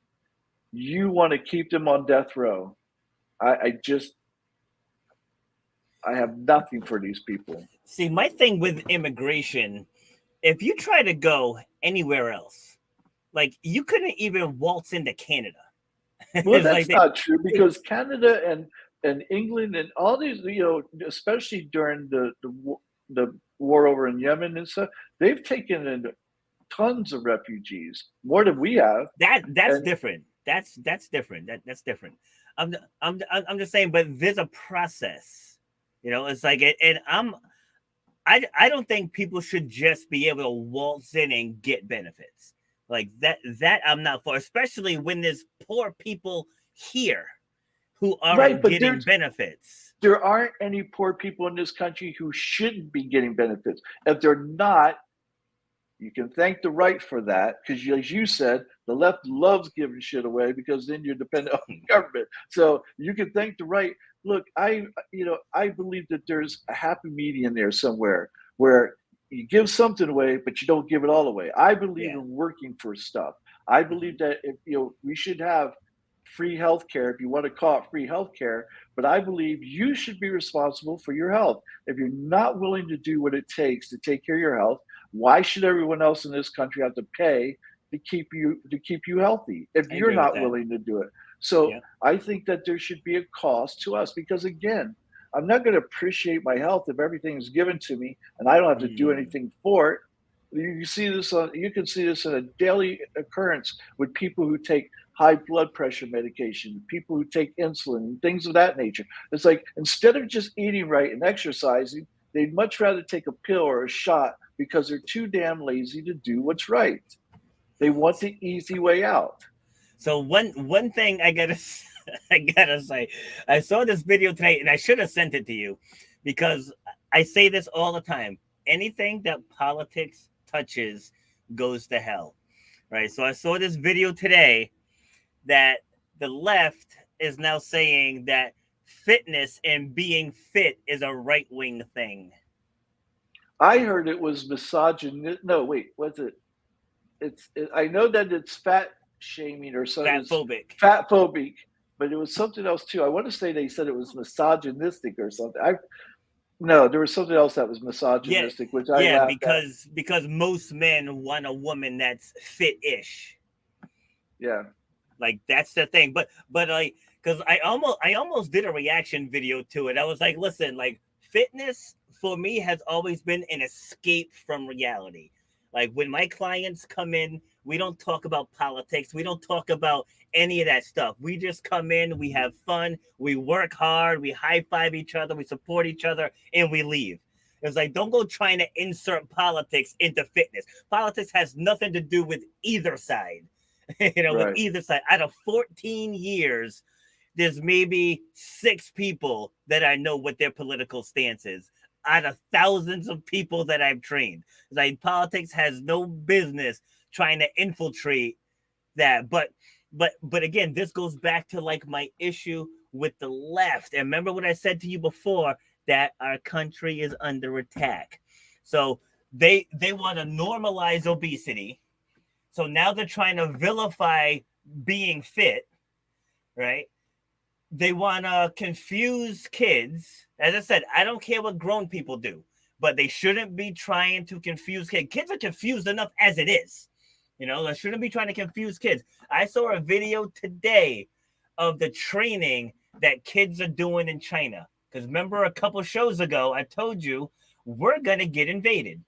you want to keep them on death row? I have nothing for these people. See, my thing with immigration, if you try to go anywhere else, like you couldn't even waltz into Canada. Well, that's not true, because Canada and England and all these, you know, especially during the war over in Yemen and stuff, they've taken in tons of refugees, more than we have. That's different. That's different. That's different. I'm just saying, but there's a process. You know, it's like, and I don't think people should just be able to waltz in and get benefits like that. I'm not for, especially when there's poor people here who aren't getting benefits. There aren't any poor people in this country who shouldn't be getting benefits. If they're not, you can thank the right for that, because as you said, the left loves giving shit away because then you're dependent on the government. So you can thank the right. Look, I believe that there's a happy medium there somewhere where you give something away, but you don't give it all away. I believe in working for stuff. I believe that we should have free healthcare, if you want to call it free healthcare, but I believe you should be responsible for your health. If you're not willing to do what it takes to take care of your health, why should everyone else in this country have to pay to keep you healthy if you're not willing to do it? So I think that there should be a cost to us, because again, I'm not going to appreciate my health if everything is given to me and I don't have to do anything for it. You can see this in a daily occurrence with people who take high blood pressure medication, people who take insulin and things of that nature. It's like, instead of just eating right and exercising, they'd much rather take a pill or a shot because they're too damn lazy to do what's right. They want the easy way out. So one thing I gotta say, I saw this video today and I should have sent it to you, because I say this all the time. Anything that politics touches goes to hell, right? So I saw this video today that the left is now saying that fitness and being fit is a right-wing thing. I heard it was misogynistic. No, wait, what's it? I know that it's fat shaming or something. Fatphobic, but it was something else too. I want to say they said it was misogynistic or something. No, there was something else that was misogynistic, which I laughed because most men want a woman that's fit-ish. Yeah, like that's the thing. But like, because I almost did a reaction video to it. I was like, listen, like fitness for me has always been an escape from reality. Like when my clients come in, we don't talk about politics. We don't talk about any of that stuff. We just come in, we have fun, we work hard, we high five each other, we support each other, and we leave. It's like, don't go trying to insert politics into fitness. Politics has nothing to do with either side. With either side. Out of 14 years, there's maybe 6 people that I know what their political stance is. Out of thousands of people that I've trained. Like politics has no business trying to infiltrate that. But again, this goes back to like my issue with the left. And remember what I said to you before, that our country is under attack. So they want to normalize obesity. So now they're trying to vilify being fit. right? They want to confuse kids. As I said, I don't care what grown people do, but they shouldn't be trying to confuse kids. Kids are confused enough as it is. They shouldn't be trying to confuse kids. I saw a video today of the training that kids are doing in China. Because remember, a couple shows ago, I told you we're going to get invaded.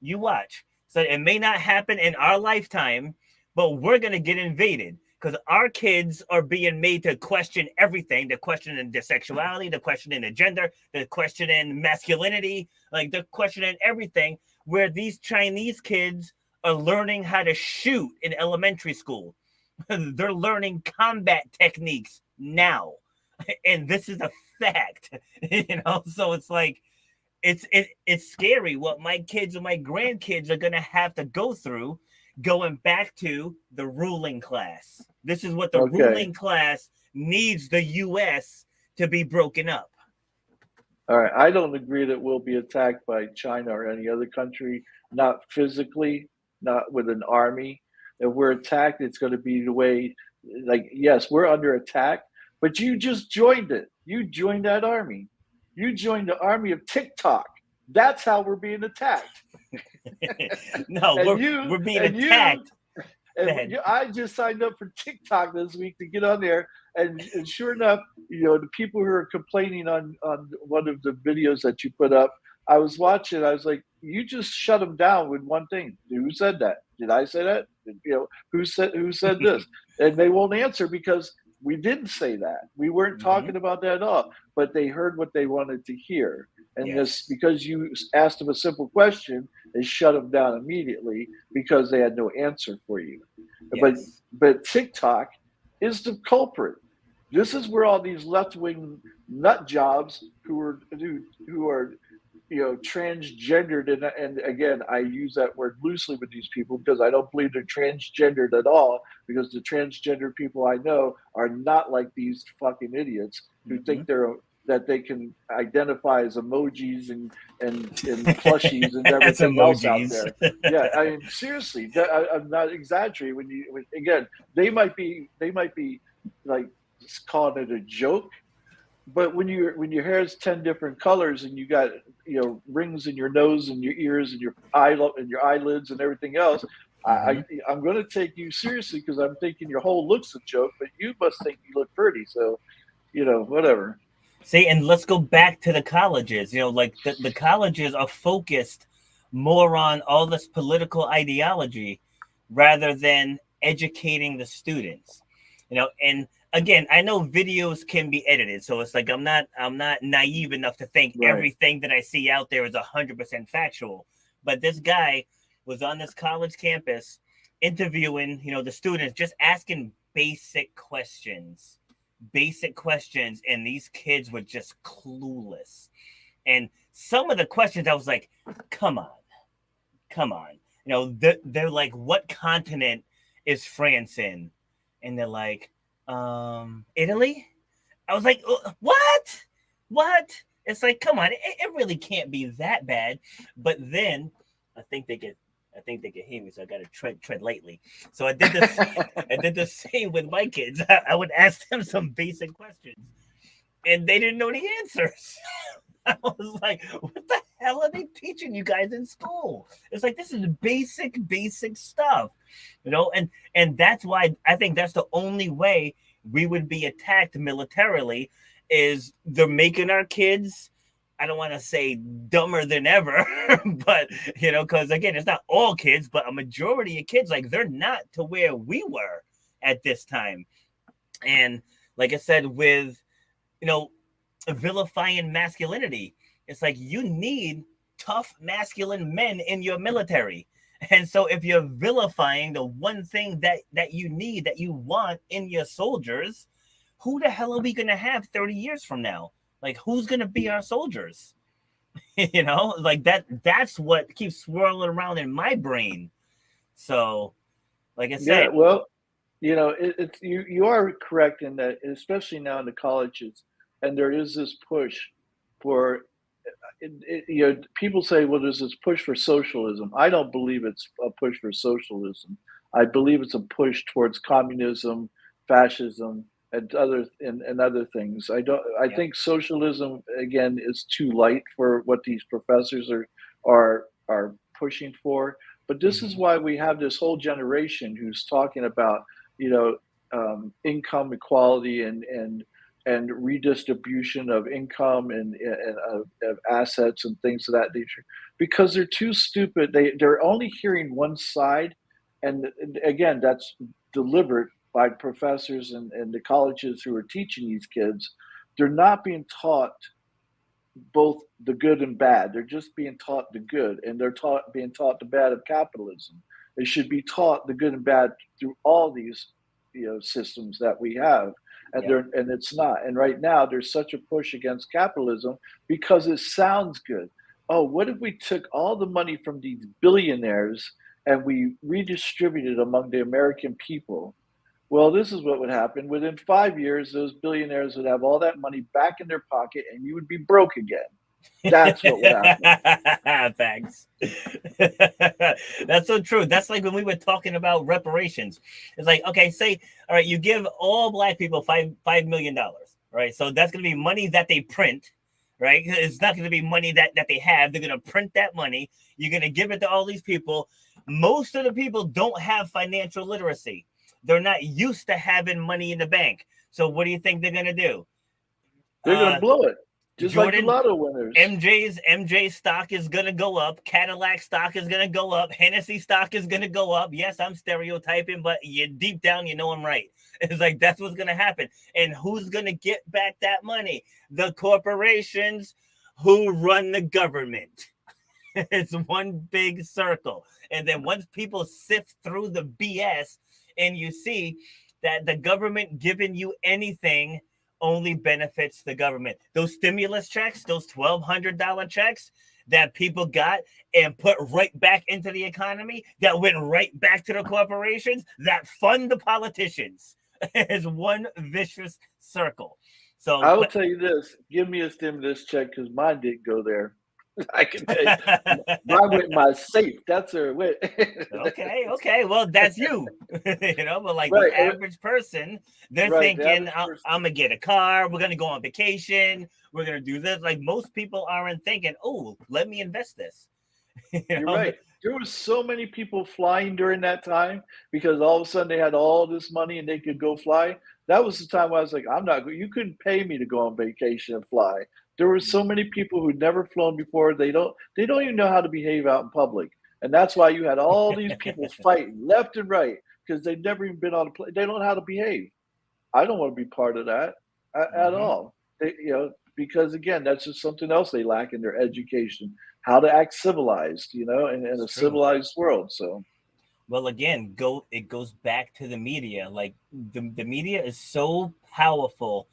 You watch. So it may not happen in our lifetime, but we're going to get invaded because our kids are being made to question everything. They're questioning their sexuality, they're questioning their gender, they're questioning masculinity, like they're questioning everything. Where these Chinese kids are learning how to shoot in elementary school. They're learning combat techniques now. And this is a fact, So it's like, it's scary what my kids and my grandkids are going to have to go through going back to the ruling class. This is what the ruling class needs the U.S. to be broken up. All right. I don't agree that we'll be attacked by China or any other country, not physically, not with an army. If we're attacked, it's going to be the way, like, yes, we're under attack, but you just joined it. You joined that army. You joined the army of TikTok. That's how we're being attacked. No, we're being attacked. I just signed up for TikTok this week to get on there, and sure enough, the people who are complaining on one of the videos that you put up, I was watching. I was like, you just shut them down with one thing. Who said that? Did I say that? Who said this? And they won't answer because we didn't say that. We weren't talking about that at all. But they heard what they wanted to hear, and this because you asked them a simple question, they shut them down immediately because they had no answer for you. Yes. But TikTok is the culprit. This is where all these left-wing nut jobs who are transgendered, and again, I use that word loosely with these people because I don't believe they're transgendered at all, because the transgender people I know are not like these fucking idiots who think that they can identify as emojis and plushies and everything else out there. Yeah, I mean, seriously, I'm not exaggerating. Again, they might be like calling it a joke, but when your hair is 10 different colors and you got rings in your nose and your ears and your eyelids and everything else, I'm going to take you seriously because I'm thinking your whole look's a joke, but you must think you look pretty. So, whatever. See, and let's go back to the colleges. Like the colleges are focused more on all this political ideology rather than educating the students. And again, I know videos can be edited, so it's like I'm not naive enough to think everything that I see out there is 100% factual. But this guy was on this college campus interviewing, the students, just asking basic questions, and these kids were just clueless. And some of the questions I was like, come on. They're like, what continent is France in? And they're like, Italy? I was like, what? It's like, come on, it really can't be that bad. But then I think they can hear me, so I got to tread lightly. So I did this. I did the same with my kids. I would ask them some basic questions, and they didn't know the answers. I was like, what the hell are they teaching you guys in school? It's like, this is basic stuff, and that's why I think that's the only way we would be attacked militarily, is they're making our kids, I don't want to say dumber than ever, but, because again, it's not all kids, but a majority of kids, like, they're not to where we were at this time. And like I said, with, vilifying masculinity, it's like, you need tough masculine men in your military. And so if you're vilifying the one thing that you need, that you want in your soldiers, who the hell are we going to have 30 years from now? Like, who's going to be our soldiers? Like that's what keeps swirling around in my brain. So, like I said, yeah, well, it's you are correct in that, especially now in the colleges, and there is this push for, people say, well, there's this push for socialism. I don't believe it's a push for socialism. I believe it's a push towards communism, fascism, and other things. I Yep. think socialism again is too light for what these professors are pushing for. But this is Hmm. why we have this whole generation who's talking about, you know, income equality and redistribution of income and of assets and things of that nature, because they're too stupid. They're only hearing one side, and again, that's deliberate by professors and the colleges who are teaching these kids. They're not being taught both the good and bad. They're just being taught the good, and they're being taught the bad of capitalism. They should be taught the good and bad through all these, systems that we have, Yep. and it's not. And right now, there's such a push against capitalism because it sounds good. Oh, what if we took all the money from these billionaires and we redistributed among the American people? Well, this is what would happen. Within 5 years, those billionaires would have all that money back in their pocket and you would be broke again. That's what would happen. Thanks. That's so true. That's like when we were talking about reparations. It's like, okay, say, all right, you give all black people $5 million, right? So that's going to be money that they print, right? It's not going to be money that they have. They're going to print that money. You're going to give it to all these people. Most of the people don't have financial literacy. They're not used to having money in the bank. So what do you think they're going to do? They're going to Uh, blow it, just like the Jordan, lotto winners. MJ stock is gonna go up. Cadillac stock is gonna go up. Hennessy stock is gonna go up. Yes, I'm stereotyping, but you deep down you know I'm right. It's like that's what's gonna happen. And who's gonna get back that money? The corporations who run the government. It's one big circle. And then once people sift through the BS and you see that the government giving you anything only benefits the government. Those stimulus checks, those $1,200 checks that people got and put right back into the economy, that went right back to the corporations, that fund the politicians. It's one vicious circle. So, I will tell you this: give me a stimulus check because mine didn't go there. I can tell you, mine went in my safe. That's where it went. okay. Well, that's you, but like the Right, average person, they're right. The thinking, average person. I'm going to get a car. We're going to go on vacation. We're going to do this. Like most people aren't thinking, oh, let me invest this. you You're know, right. There were so many people flying during that time because all of a sudden they had all this money and they could go fly. That was the time where I was like, I'm not. You couldn't pay me to go on vacation and fly. There were so many people who'd never flown before. They don't. They don't even know how to behave out in public, and that's why you had all these people fighting left and right because they've never even been on a plane. They don't know how to behave. I don't want to be part of that at Mhm. all. Because again, that's just something else they lack in their education, how to act civilized, in It's a true. civilized world. So Well, again, it goes back to the media. Like the media is so powerful,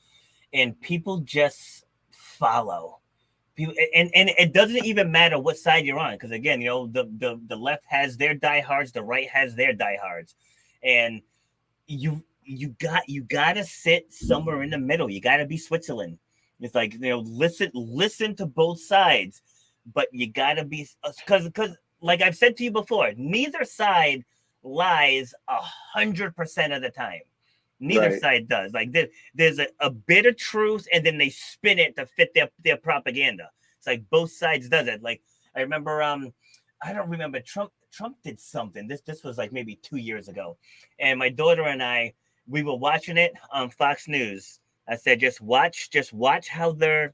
and people just follow. People, and it doesn't even matter what side you're on, because again, the left has their diehards, the right has their diehards, and you gotta sit somewhere in the middle. You gotta be Switzerland. It's like listen to both sides, but you gotta be because like I've said to you before, neither side lies 100% of the time. Neither right, side does. Like there's a bit of truth, and then they spin it to fit their propaganda. It's like both sides does it. Like I remember, I don't remember Trump did something. This was like maybe 2 years ago, and my daughter and I we were watching it on Fox News. I said, just watch how they're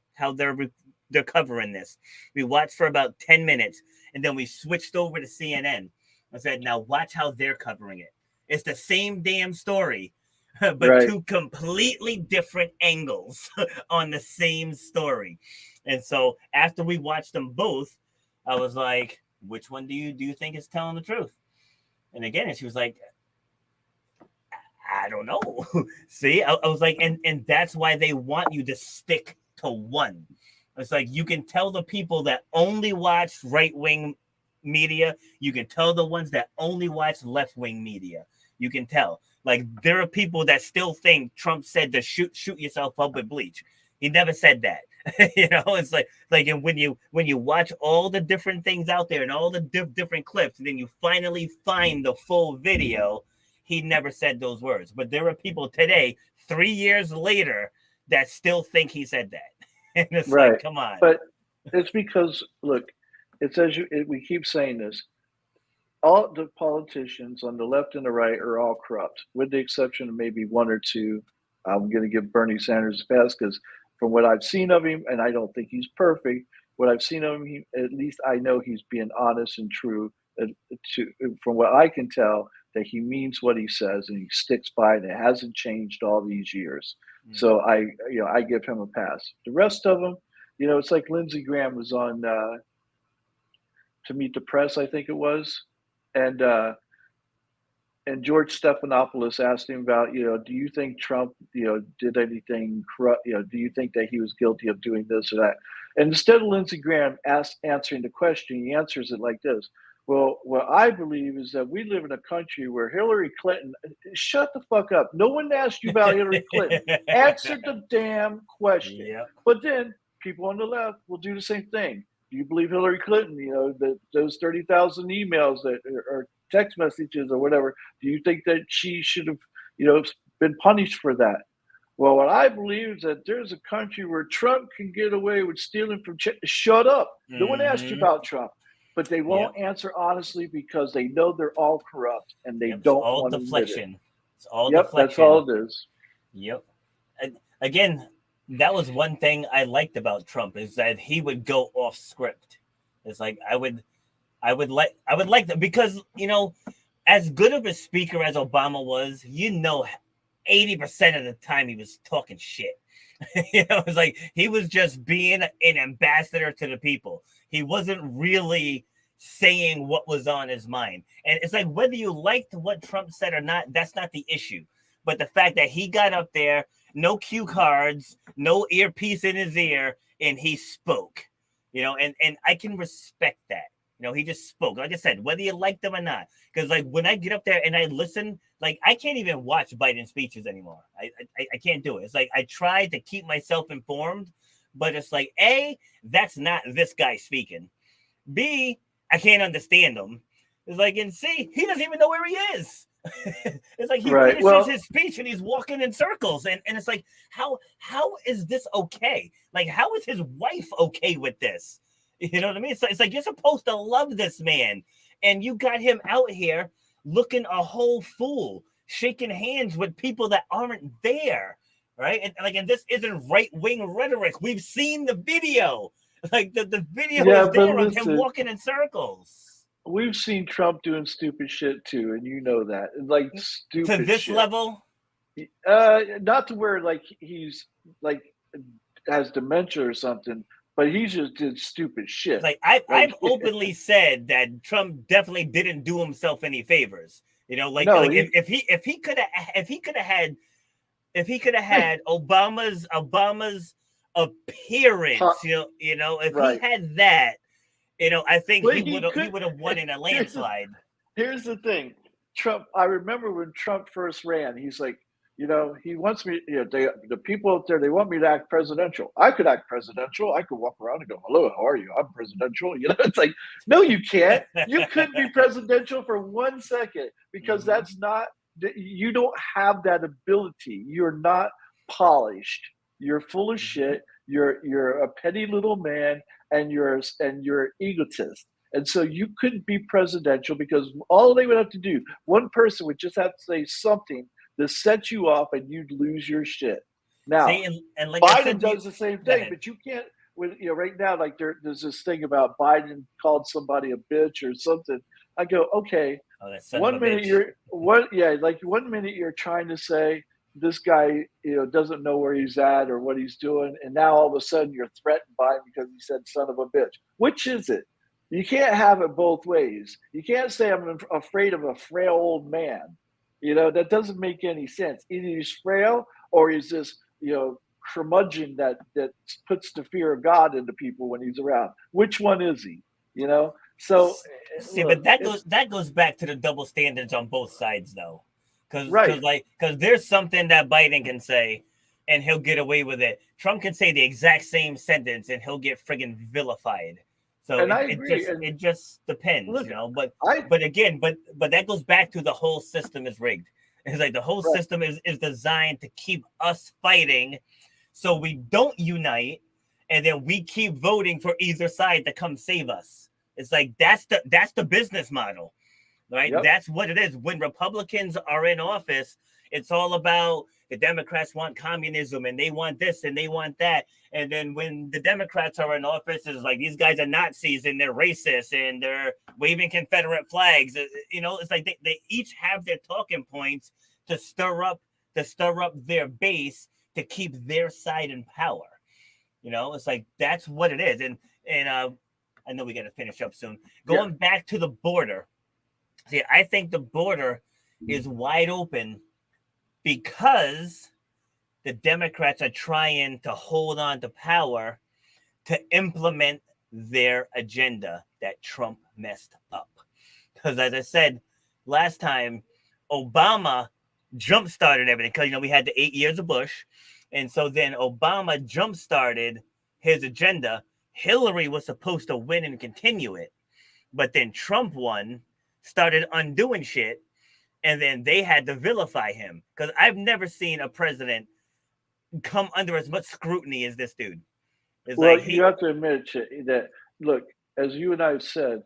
covering this. We watched for about 10 minutes, and then we switched over to CNN. I said, now watch how they're covering it. It's the same damn story, but right. two completely different angles on the same story. And so after we watched them both, I was like, which one do you think is telling the truth? And again, and she was like, I don't know. See, I was like, and that's why they want you to stick to one. It's like you can tell the people that only watch right wing media. You can tell the ones that only watch left wing media. You can tell. Like there are people that still think Trump said to shoot yourself up with bleach. He never said that. It's like and when you watch all the different things out there and all the different clips, and then you finally find the full video, he never said those words. But there are people today 3 years later that still think he said that. And it's Right. like, come on. But it's because, look, it's we keep saying this. All the politicians on the left and the right are all corrupt, with the exception of maybe one or two. I'm going to give Bernie Sanders a pass because from what I've seen of him, and I don't think he's perfect, what I've seen of him, at least I know he's being honest and true. From what I can tell, that he means what he says and he sticks by it. It hasn't changed all these years. So I give him a pass. The rest of them, it's like Lindsey Graham was on To Meet the Press, I think it was, and George Stephanopoulos asked him about, do you think Trump, did anything corrupt? Do you think that he was guilty of doing this or that? And instead of Lindsey Graham answering the question, he answers it like this. Well, what I believe is that we live in a country where Hillary Clinton, shut the fuck up. No one asked you about Hillary Clinton. Answer the damn question. Yep. But then people on the left will do the same thing. Do you believe Hillary Clinton, those 30,000 emails that are text messages or whatever, do you think that she should have, been punished for that? Well, what I believe is that there's a country where Trump can get away with stealing from shut up. No one asked you about Trump, but they won't answer honestly because they know they're all corrupt and they don't want to admit it. It's all deflection. That's all it is. Yep. Again, that was one thing I liked about Trump is that he would go off script. It's like I would like that because as good of a speaker as Obama was, 80% of the time he was talking shit. It's like he was just being an ambassador to the people. He wasn't really saying what was on his mind. And it's like whether you liked what Trump said or not, that's not the issue. But the fact that he got up there, no cue cards, no earpiece in his ear, and he spoke, and I can respect that. He just spoke. Like I said, whether you like them or not. Because like when I get up there and I listen, like I can't even watch Biden speeches anymore. I can't do it. It's like I try to keep myself informed, but it's like A, that's not this guy speaking. B, I can't understand him. It's like, and C, he doesn't even know where he is. It's like he finishes his speech and he's walking in circles. And it's like, how is this okay? Like, how is his wife okay with this? You know what I mean? It's like you're supposed to love this man. And you got him out here looking a whole fool, shaking hands with people that aren't there. Right. And this isn't right-wing rhetoric. We've seen the video. Like the video is there of him walking in circles. We've seen Trump doing stupid shit too, and you know that. Like stupid to this shit. Level? Not to where like he's like has dementia or something, but he just did stupid shit. Like I've openly said that Trump definitely didn't do himself any favors. If he could have had Obama's appearance, if he had that, I think he would have won in a landslide. Here's the thing, Trump. I remember when Trump first ran, he's like, he wants me. The people out there, they want me to act presidential. I could act presidential. I could walk around and go, "Hello, how are you? I'm presidential." It's like, no, you can't. You couldn't be presidential for 1 second because that's not. You don't have that ability. You're not polished. You're full of shit. You're a petty little man, and you're egotist. And so you couldn't be presidential because all they would have to do, one person would just have to say something to set you off, and you'd lose your shit. Now, and like Biden does the same thing, but you can't. Right now, like there's this thing about Biden called somebody a bitch or something. I go, okay. 1 minute 1 minute you're trying to say this guy, doesn't know where he's at or what he's doing, and now all of a sudden you're threatened by him because he said "son of a bitch." Which is it? You can't have it both ways. You can't say I'm afraid of a frail old man. That doesn't make any sense. Either he's frail or he's this, curmudgeon that puts the fear of God into people when he's around. Which one is he? So but that goes back to the double standards on both sides, though, because there's something that Biden can say and he'll get away with it. Trump can say the exact same sentence and he'll get friggin' vilified. So it just depends, But again, that goes back to the whole system is rigged. It's like the whole system is designed to keep us fighting so we don't unite, and then we keep voting for either side to come save us. It's like that's the business model, right? Yep. That's what it is. When Republicans are in office, it's all about the Democrats want communism and they want this and they want that. And then when the Democrats are in office, it's like these guys are Nazis and they're racist and they're waving Confederate flags. You know, it's like they each have their talking points to stir up their base to keep their side in power. You know, it's like that's what it is. And I know we got to finish up soon. Going back to the border. See, I think the border is wide open because the Democrats are trying to hold on to power to implement their agenda that Trump messed up. Because as I said last time, Obama jump-started everything. Because, you know, we had the 8 years of Bush. And so then Obama jump-started his agenda. Hillary was supposed to win and continue it. But then Trump won, started undoing shit. And then they had to vilify him. Because I've never seen a president come under as much scrutiny as this dude. It's well, like you have to admit that, look, as you and I have said,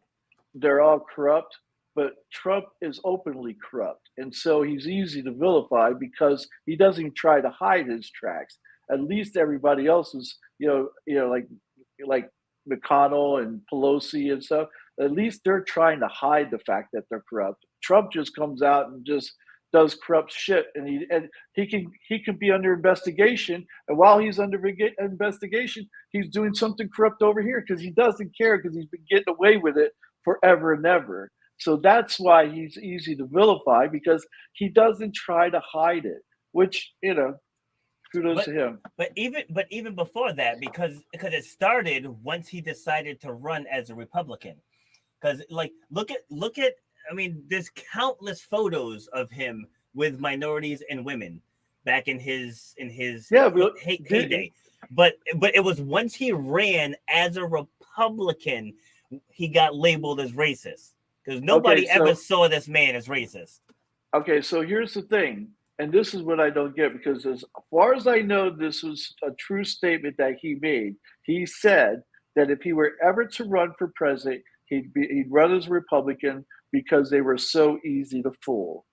they're all corrupt, but Trump is openly corrupt. And so he's easy to vilify because he doesn't try to hide his tracks. At least everybody else is, like McConnell and Pelosi and stuff, at least they're trying to hide the fact that they're corrupt. Trump just comes out and just does corrupt shit, and he can be under investigation, and while he's under investigation, he's doing something corrupt over here because he doesn't care because he's been getting away with it forever and ever. So that's why he's easy to vilify, because he doesn't try to hide it, which, you know, kudos to him. But even before that, because it started once he decided to run as a Republican. Because like look at I mean, there's countless photos of him with minorities and women back in his heyday. But it was once he ran as a Republican, he got labeled as racist, because nobody ever saw this man as racist. Okay, so here's the thing, and this is what I don't get, because as far as I know, this was a true statement that he made. He said that if he were ever to run for president, he'd run as a Republican because they were so easy to fool.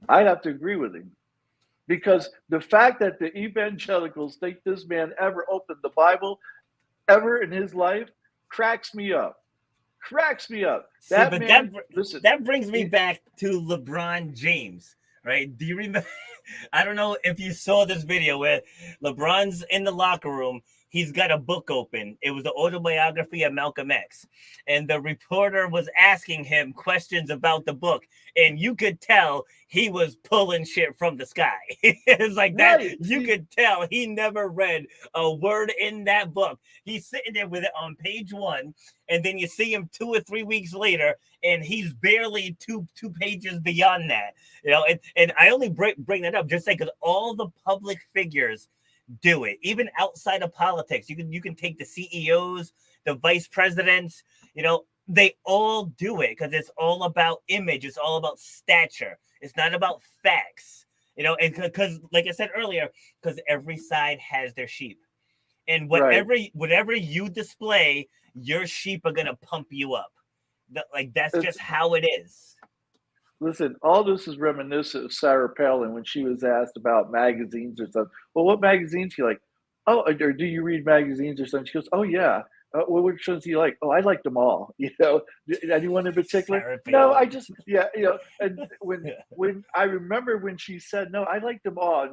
I'd have to agree with him, because the fact that the evangelicals think this man ever opened the Bible ever in his life cracks me up. That brings me back to LeBron James, right? Do you remember? I don't know if you saw this video where LeBron's in the locker room. He's got a book open. It was the autobiography of Malcolm X. And the reporter was asking him questions about the book. And you could tell he was pulling shit from the sky. It's like that. Right. You could tell he never read a word in that book. He's sitting there with it on page 1. And then you see him 2 or 3 weeks later, and he's barely two pages beyond that. You know, and I only bring that up just because all the public figures do it, even outside of politics. You can take the CEOs, the vice presidents, you know, they all do it because it's all about image. It's all about stature. It's not about facts, you know, and because like I said earlier, because every side has their sheep, and whatever you display, your sheep are going to pump you up. That's just how it is. Listen, all this is reminiscent of Sarah Palin when she was asked about magazines or something. Well, what magazines do you like? Oh, or do you read magazines or something? She goes, oh, yeah. Well, which ones do you like? Oh, I like them all. You know, anyone in particular? No, I just, you know. And when I remember when she said, no, I like them all.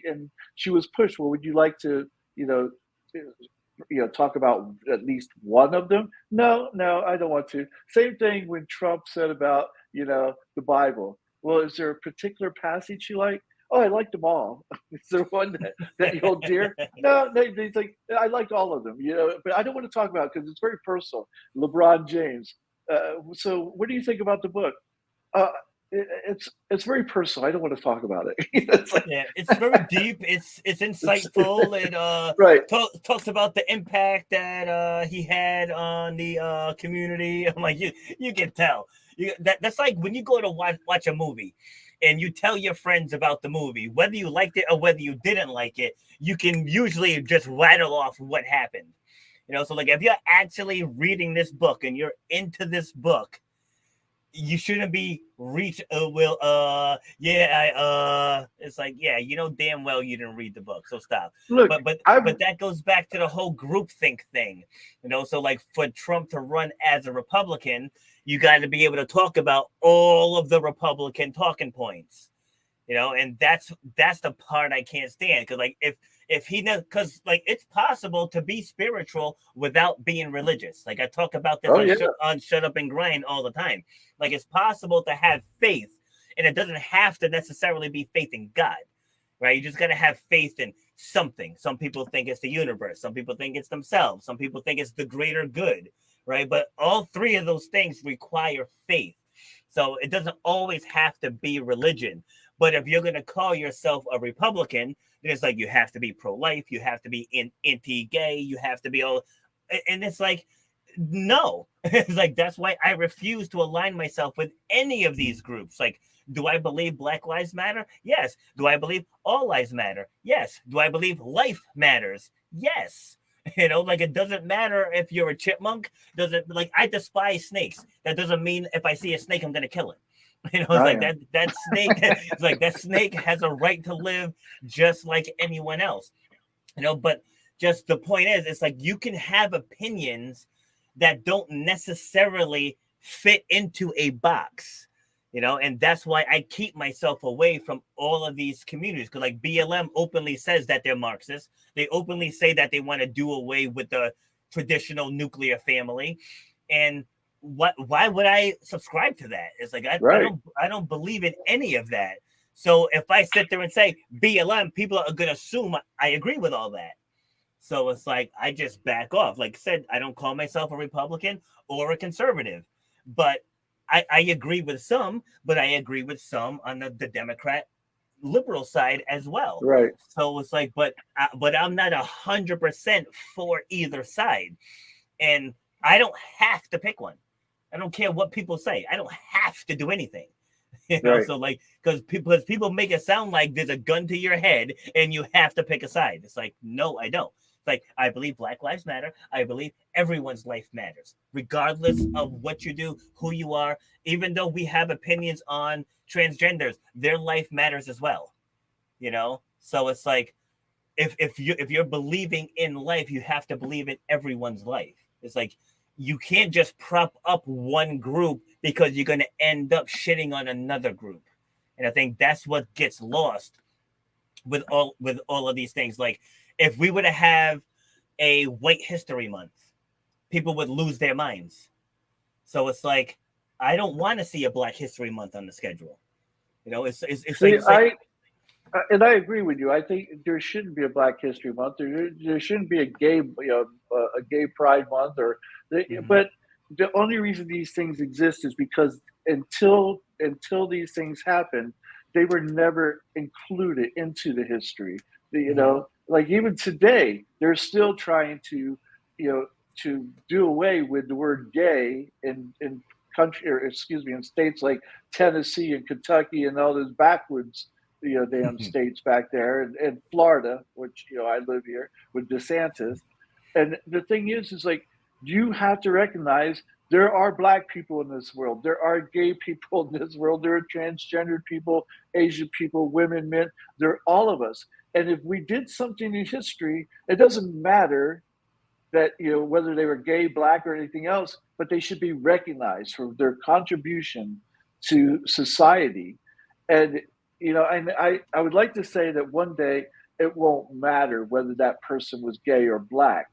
And she was pushed. Well, would you like to, you know, talk about at least one of them? No, I don't want to. Same thing when Trump said about, you know, the Bible. Well, is there a particular passage you like? Oh, I like them all. Is there one that you hold dear? No, they like, I like all of them, you know, but I don't want to talk about it because it's very personal. LeBron James. So what do you think about the book? It's very personal. I don't want to talk about it. It's very deep. It's insightful. It right. Talks about the impact that he had on the community. I'm like, you can tell. That's like when you go to watch a movie and you tell your friends about the movie, whether you liked it or whether you didn't like it, you can usually just rattle off what happened. So like if you're actually reading this book and you're into this book, you shouldn't be it's like, yeah, damn well you didn't read the book, so stop. Look, but that goes back to the whole groupthink thing. So like for Trump to run as a Republican, you got to be able to talk about all of the Republican talking points. And that's the part I can't stand, because like if he knows, because like it's possible to be spiritual without being religious. Like I talk about this on Shut Up and Grind all the time. Like it's possible to have faith, and it doesn't have to necessarily be faith in God, right? You just got to have faith in something. Some people think it's the universe. Some people think it's themselves. Some people think it's the greater good, right? But all three of those things require faith. So it doesn't always have to be religion. But if you're going to call yourself a Republican, then it's like you have to be pro-life, you have to be anti-gay, you have to be all, and it's like, no. It's like, that's why I refuse to align myself with any of these groups. Like, do I believe Black Lives Matter? Yes. Do I believe all lives matter? Yes. Do I believe life matters? Yes. Like it doesn't matter if you're a chipmunk. Like I despise snakes. That doesn't mean if I see a snake, I'm going to kill it. It's like that snake. It's like that snake has a right to live just like anyone else. But just the point is, it's like you can have opinions that don't necessarily fit into a box. And that's why I keep myself away from all of these communities, because like BLM openly says that they're Marxists. They openly say that they want to do away with the traditional nuclear family. And why would I subscribe to that? It's like I don't believe in any of that. So if I sit there and say BLM, people are gonna assume I agree with all that. So it's like I just back off. Like I said, I don't call myself a Republican or a conservative, but I agree with some, but I agree with some on the Democrat liberal side as well. Right. So it's like, but I'm not 100% for either side, and I don't have to pick one. I don't care what people say. I don't have to do anything. So like, because people make it sound like there's a gun to your head and you have to pick a side. It's like, no, I don't. It's like, I believe Black Lives Matter. I believe everyone's life matters, regardless of what you do, who you are. Even though we have opinions on transgenders, their life matters as well. So it's like, if you're believing in life, you have to believe in everyone's life. It's like, you can't just prop up one group because you're going to end up shitting on another group. And I think that's what gets lost with all of these things. Like if we were to have a White History Month, people would lose their minds. So it's like, I don't want to see a Black History Month on the schedule. And I agree with you. I think there shouldn't be a Black History Month. There shouldn't be a gay Pride Month, but the only reason these things exist is because until these things happen, they were never included into the history. Like even today, they're still trying to do away with the word gay in states like Tennessee and Kentucky and all those backwoods damn states back there, and Florida, which I live here with DeSantis. And the thing is like, you have to recognize there are Black people in this world, there are gay people in this world, there are transgendered people, Asian people, women, men. They're all of us. And if we did something in history, it doesn't matter that whether they were gay, Black, or anything else, but they should be recognized for their contribution to society. And and I would like to say that one day it won't matter whether that person was gay or Black.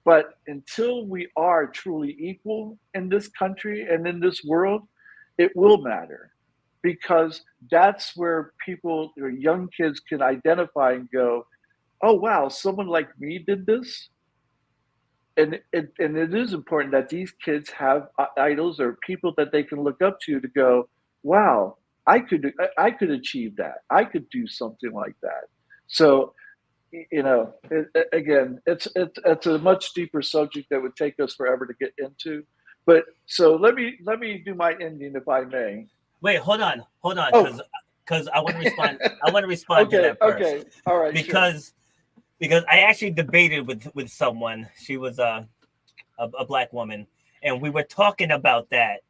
But until we are truly equal in this country and in this world, it will matter, because that's where people or young kids can identify and go, oh, wow, someone like me did this. And it is important that these kids have idols or people that they can look up to go, wow, I could achieve that. I could do something like that. So, again, it's a much deeper subject that would take us forever to get into. But so let me do my ending if I may. Wait, hold on, Oh, because I want to respond. I want to respond to okay, that first okay, all right, sure. because I actually debated with someone. She was a black woman, and we were talking about that,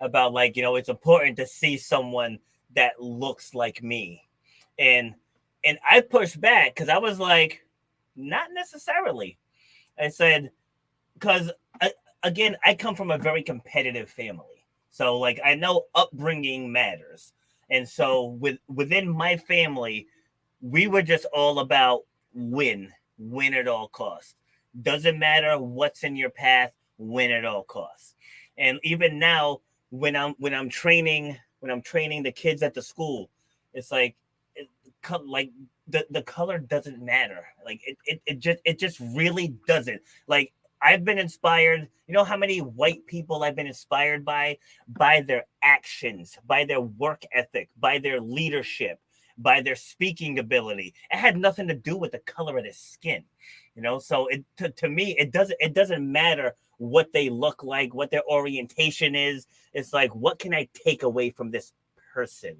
about like, it's important to see someone that looks like me, and I pushed back because I was like, not necessarily. I said, because again, I come from a very competitive family, so like I know upbringing matters, and so within my family, we were just all about win at all costs. Doesn't matter what's in your path, win at all costs. And even now, when I'm training the kids at the school, it's like like the color doesn't matter. Like it just really doesn't. Like I've been inspired. You know how many white people I've been inspired by their actions, by their work ethic, by their leadership, by their speaking ability. It had nothing to do with the color of their skin. So to me, it doesn't matter what they look like, what their orientation is. It's like, what can I take away from this person,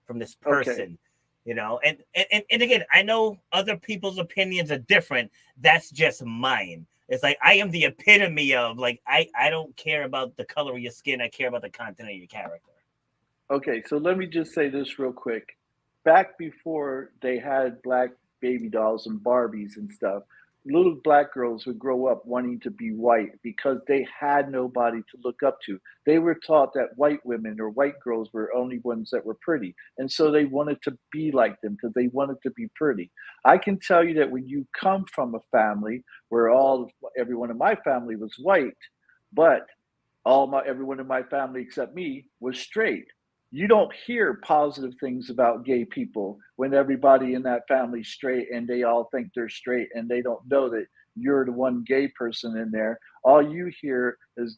from this Okay, person? And again, I know other people's opinions are different. That's just mine. It's like I am the epitome of like I don't care about the color of your skin. I care about the content of your character. okay. So let me just say this real quick. Back before they had black baby dolls and Barbies and stuff, little black girls would grow up wanting to be white because they had nobody to look up to. They were taught that white women or white girls were only ones that were pretty. And so they wanted to be like them because they wanted to be pretty. I can tell you that when you come from a family where everyone in my family was white, but everyone in my family except me was straight. You don't hear positive things about gay people when everybody in that family's straight and they all think they're straight and they don't know that you're the one gay person in there. All you hear is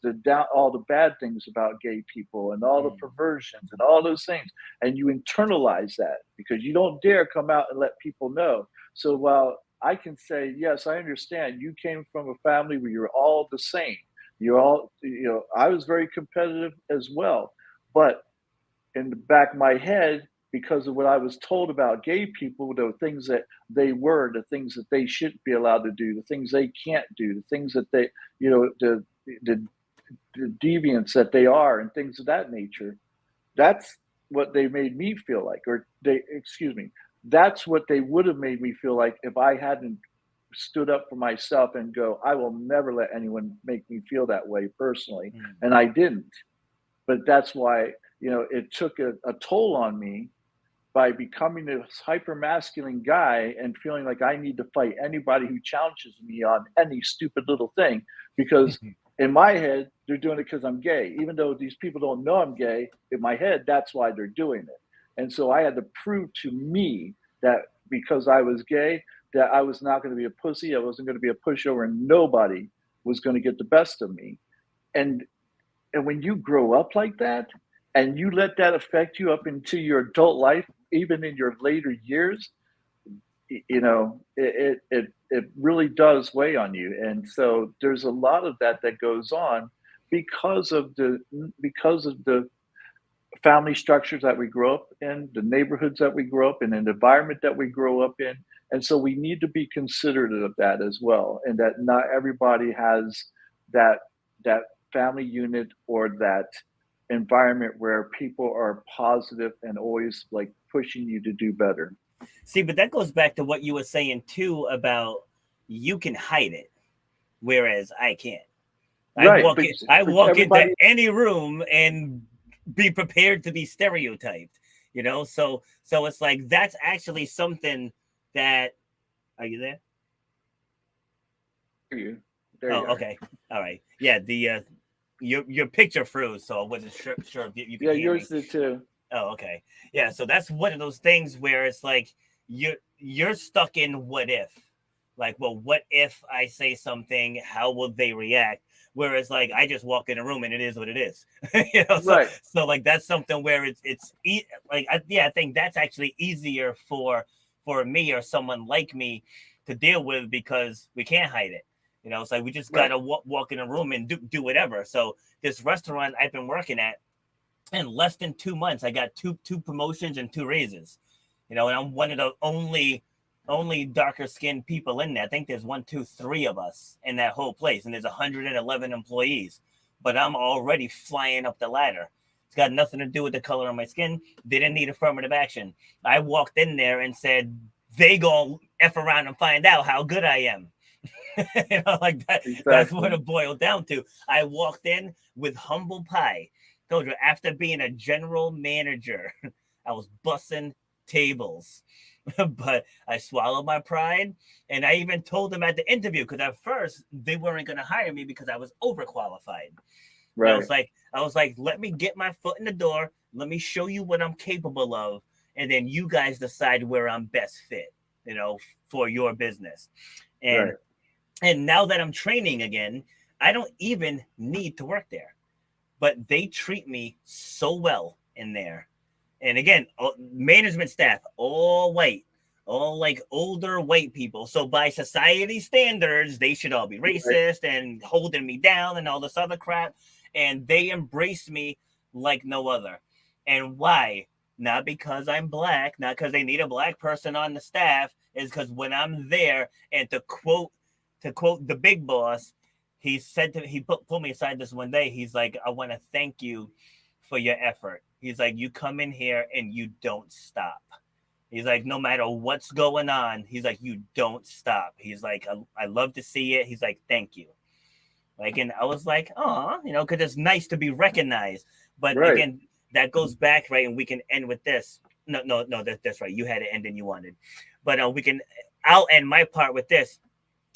all the bad things about gay people and all the Mm. perversions and all those things, and you internalize that because you don't dare come out and let people know. So while I can say yes, I understand you came from a family where you're all the same, I was very competitive as well. But in the back of my head, because of what I was told about gay people, the things that the things that they shouldn't be allowed to do, the things they can't do, the things that the, the deviants that they are, and things of that nature. That's what they made me feel like, excuse me, that's what they would have made me feel like if I hadn't stood up for myself and go, I will never let anyone make me feel that way personally. Mm. And I didn't. But that's why, it took a toll on me by becoming this hyper masculine guy and feeling like I need to fight anybody who challenges me on any stupid little thing. Because in my head, they're doing it because I'm gay. Even though these people don't know I'm gay, in my head, that's why they're doing it. And so I had to prove to me that because I was gay, that I was not going to be a pussy. I wasn't going to be a pushover, and nobody was going to get the best of me. And when you grow up like that, and you let that affect you up into your adult life, even in your later years, it really does weigh on you. And so there's a lot of that goes on because of the family structures that we grow up in, the neighborhoods that we grow up in, and the environment that we grow up in. And so we need to be considerate of that as well, and that not everybody has that that family unit or that environment where people are positive and always like pushing you to do better. See, but that goes back to what you were saying too about you can hide it, whereas I can't. I Right, walk in, I but walk into everybody. any room and be prepared to be stereotyped. So it's like that's actually something that. Are you there? You there you Oh, are. okay, all right. Yeah, the your picture froze, so I wasn't sure if you could Yeah, hear yours me. did too. Oh, okay. Yeah, so that's one of those things where it's like you're stuck in what if. Like, well, what if I say something? How will they react? Whereas, like, I just walk in a room and it is what it is. So Right. like that's something where I think that's actually easier for me or someone like me to deal with because we can't hide it. You know, it's like we just gotta walk in a room and do whatever. So this restaurant I've been working at, in less than 2 months, I got two promotions and 2 raises. You know, and I'm one of the only darker skinned people in there. I think there's 1, 2, 3 of us in that whole place, and there's 111 employees. But I'm already flying up the ladder. It's got nothing to do with the color of my skin. They didn't need affirmative action. I walked in there and said, they gonna F around and find out how good I am. You know, like that. Exactly. That's what it boiled down to. I walked in with humble pie. Told you, after being a general manager, I was bussing tables. But I swallowed my pride, and I even told them at the interview, because at first they weren't going to hire me because I was overqualified. Right. I was like, let me get my foot in the door. Let me show you what I'm capable of, and then you guys decide where I'm best fit, you know, for your business. And right. And now that I'm training again, I don't even need to work there, but they treat me so well in there. And again, management staff, all white, all like older white people. So by society standards, they should all be racist and holding me down and all this other crap. And they embrace me like no other. And why? Not because I'm black, not because they need a black person on the staff, is because when I'm there, and to quote the big boss, he said he pulled me aside this one day. He's like, I want to thank you for your effort. He's like, you come in here and you don't stop. He's like, no matter what's going on, he's like, you don't stop. He's like, I love to see it. He's like, thank you. Like, and I was like, oh, you know, because it's nice to be recognized. But again, that goes back, right? And we can end with this. No, that's right. You had to end and you wanted. But I'll end my part with this.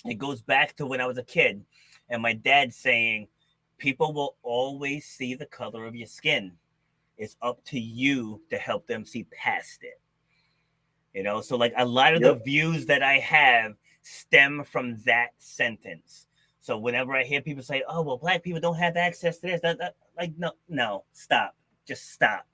It goes back to when I was a kid and my dad saying, people will always see the color of your skin. It's up to you to help them see past it. You know, so like a lot of the views that I have stem from that sentence. So whenever I hear people say, oh, well, black people don't have access to this, like, no, stop. Just stop.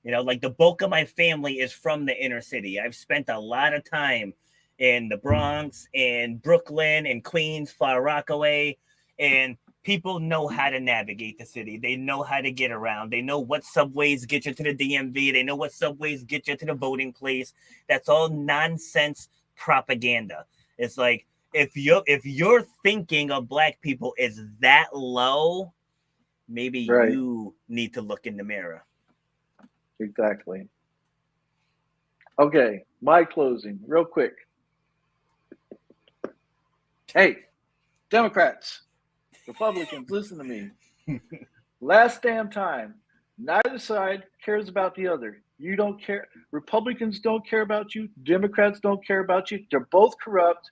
You know, like the bulk of my family is from the inner city. I've spent a lot of time in the Bronx, in Brooklyn, in Queens, Far Rockaway, and people know how to navigate the city. They know how to get around. They know what subways get you to the DMV. They know what subways get you to the voting place. That's all nonsense propaganda. It's like, if your thinking of black people is that low, maybe you need to look in the mirror. Exactly. Okay, my closing, real quick. Hey, Democrats, Republicans, listen to me. Last damn time. Neither side cares about the other. You don't care. Republicans don't care about you. Democrats don't care about you. They're both corrupt.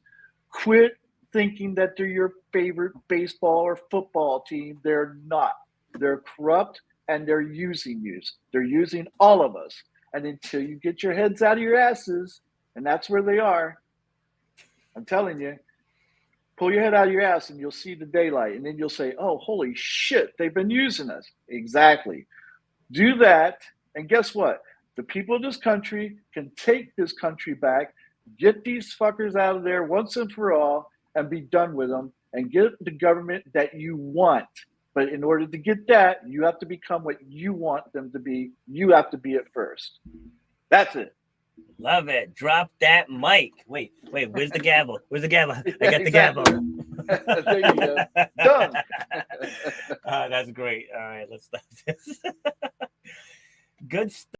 Quit thinking that they're your favorite baseball or football team. They're not. They're corrupt and they're using you. They're using all of us. And until you get your heads out of your asses, and that's where they are, I'm telling you, pull your head out of your ass and you'll see the daylight. And then you'll say, oh, holy shit, they've been using us. Exactly. Do that. And guess what? The people of this country can take this country back, get these fuckers out of there once and for all, and be done with them and get the government that you want. But in order to get that, you have to become what you want them to be. You have to be it first. That's it. Love it. Drop that mic. Wait. Where's the gavel? Where's the gavel? I got the gavel. There you go. Done. That's great. All right, let's stop this. Good stuff.